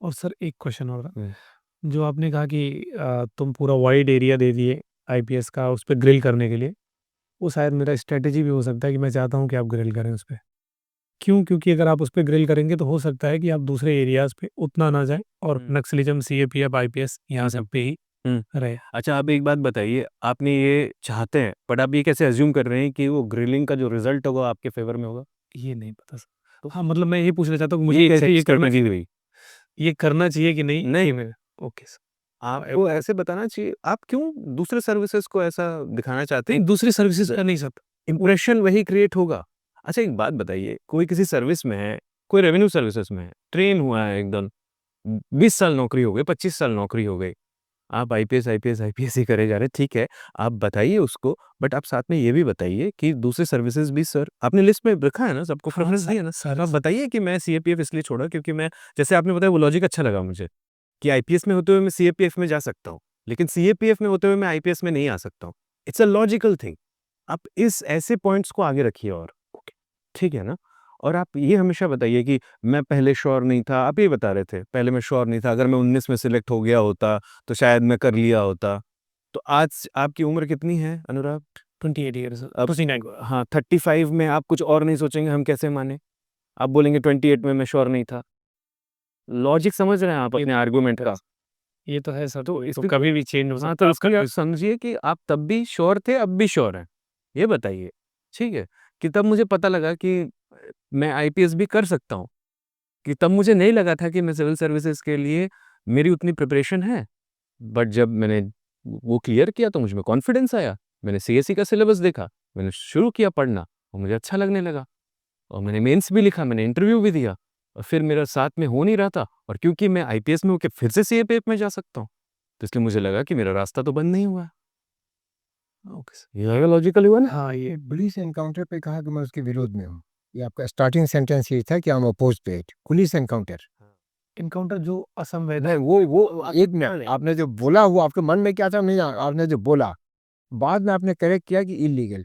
और सर एक क्वेश्चन और था, हुँ। जो आपने कहा कि तुम पूरा वाइड एरिया दे दिए आईपीएस का उस पे ग्रिल करने के लिए, वो शायद मेरा स्ट्रैटेजी भी हो सकता है कि मैं चाहता हूँ कि आप ग्रिल करें उस पे। क्यों? क्योंकि अगर आप उस पे ग्रिल करेंगे तो हो सकता है कि आप दूसरे एरियाज़ पे उतना ना जाएँ और हुँ। नक्सलिज़्म, सीएपीएफ, आईपीएस यहाँ सब पे ही हुँ। रहे। अच्छा, आप एक बात बताइए, आपने ये चाहते हैं, बट आप ये कैसे अज़्यूम कर रहे हैं कि वो ग्रिलिंग का जो रिज़ल्ट होगा आपके फ़ेवर में होगा? ये नहीं पता सर। हाँ, मतलब मैं ये पूछना चाहता हूँ कि ये मुझे कैसे ये करना स्ट्रैटेजी हुई? ये करना चाहिए कि नहीं? नहीं, कि मैं ओके सर। आपको ऐसे बताना चाहिए, आप क्यों दूसरे सर्विसेज़ को ऐसा दिखाना चाहते नहीं, हैं? दूसरी सर्विसेज़ का नहीं सर। इंप्रेशन वही क्रिएट होगा। अच्छा एक बात बताइए, कोई किसी सर्विस में है, कोई रेवेन्यू सर्विसेज़ में है, ट्रेन हुआ है एकदम, 20 साल नौकरी हो गई, 25 साल नौकरी हो गई। आप आईपीएस ही करे जा रहे हैं, ठीक है, आप बताइए उसको, बट आप साथ में ये भी बताइए कि दूसरे सर्विसेज़ भी सर आपने लिस्ट में रखा है ना, सबको हाँ, प्रेफ़रेंस दी है ना? सर, तो आप बताइए कि मैं सीएपीएफ इसलिए छोड़ा क्योंकि मैं, जैसे आपने बताया वो लॉजिक अच्छा लगा मुझे, कि आईपीएस में होते हुए मैं सीएपीएफ में जा सकता हूँ, लेकिन सीएपीएफ में होते हुए मैं आईपीएस में नहीं आ सकता हूँ। It's a logical thing. आप इस ऐसे पॉइंट्स को आगे रखिए और ठीक है ना? और आप ये हमेशा बताइए कि मैं पहले श्योर नहीं था, आप ये बता रहे थे, पहले मैं श्योर नहीं था, अगर मैं 19 में सिलेक्ट हो गया होता, तो शायद मैं कर लिया होता। तो आज आपकी उम्र कितनी है अनुराग? 28 ईयर्स अब 29 हाँ, 35 में आप कुछ और नहीं सोचेंगे, हम कैसे मानें? आप बोलेंगे 28 में मैं श्योर नहीं था। लॉजिक समझ रहे हैं आप अपने आर्गुमेंट का? ये तो है सर, तो तो इसमें कभी भी चेंज हो हाँ, सकता तो है इसका आपका। समझिए कि आप तब भी श्योर थे, अब भी श्योर हैं। ये बताइए, ठीक है? कि तब मुझे पता लगा कि मैं आईपीएस भी कर सकता हूँ, कि तब मुझे नहीं लगा था कि मैं सिविल सर्विसेज़ के लिए मेरी उतनी प्रिपरेशन है। बट जब मैंने वो क्लियर किया तो मुझ में कॉन्फिडेंस आया। मैंने सीएसई का सिलेबस देखा, मैंने शुरू किया पढ़ना और मुझे अच्छा लगने लगा और मैंने मेंस भी लिखा, मैंने इंटरव्यू भी दिया और फिर मेरा साथ में हो नहीं रहा था और क्योंकि मैं आईपीएस में होके फिर से सीएपीएफ में जा सकता हूँ, तो इसलिए मुझे लगा कि मेरा रास्ता तो बंद नहीं हुआ है। ओके सर, ये लॉजिकल हुआ ना? हाँ, ये पुलिस एनकाउंटर पे कहा कि मैं उसके विरोध में हूँ। ये आपका स्टार्टिंग सेंटेंस ये था कि I am opposed to it. Police encounter encounter जो असंवैधानिक नहीं, वो एक मिनट, आपने जो बोला वो आपके मन में क्या था नहीं, आपने जो बोला बाद में आपने करेक्ट किया कि इलीगल।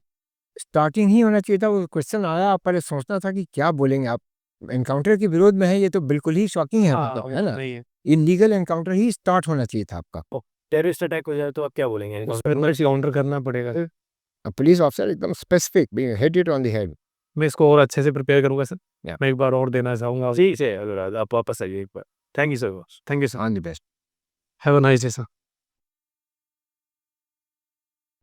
स्टार्टिंग ही होना चाहिए था, वो क्वेश्चन आया, आप पहले सोचना था कि क्या बोलेंगे आप। एनकाउंटर के विरोध में है, ये तो बिल्कुल ही शॉकिंग है, हाँ, मतलब, है ना? नहीं है। इलीगल एनकाउंटर ही स्टार्ट होना चाहिए था आपका। टेररिस्ट अटैक हो जाए तो आप क्या बोलेंगे? उस पे काउंटर करना पड़ेगा। पुलिस ऑफिसर एकदम specific, hit it on the head. मैं इसको और अच्छे से प्रिपेयर करूँगा सर। या मैं एक बार और देना चाहूँगा। ठीक है अनुराग, आप वापस आइए एक बार। Thank you so much. Thank you sir. All the best. Have a nice day sir.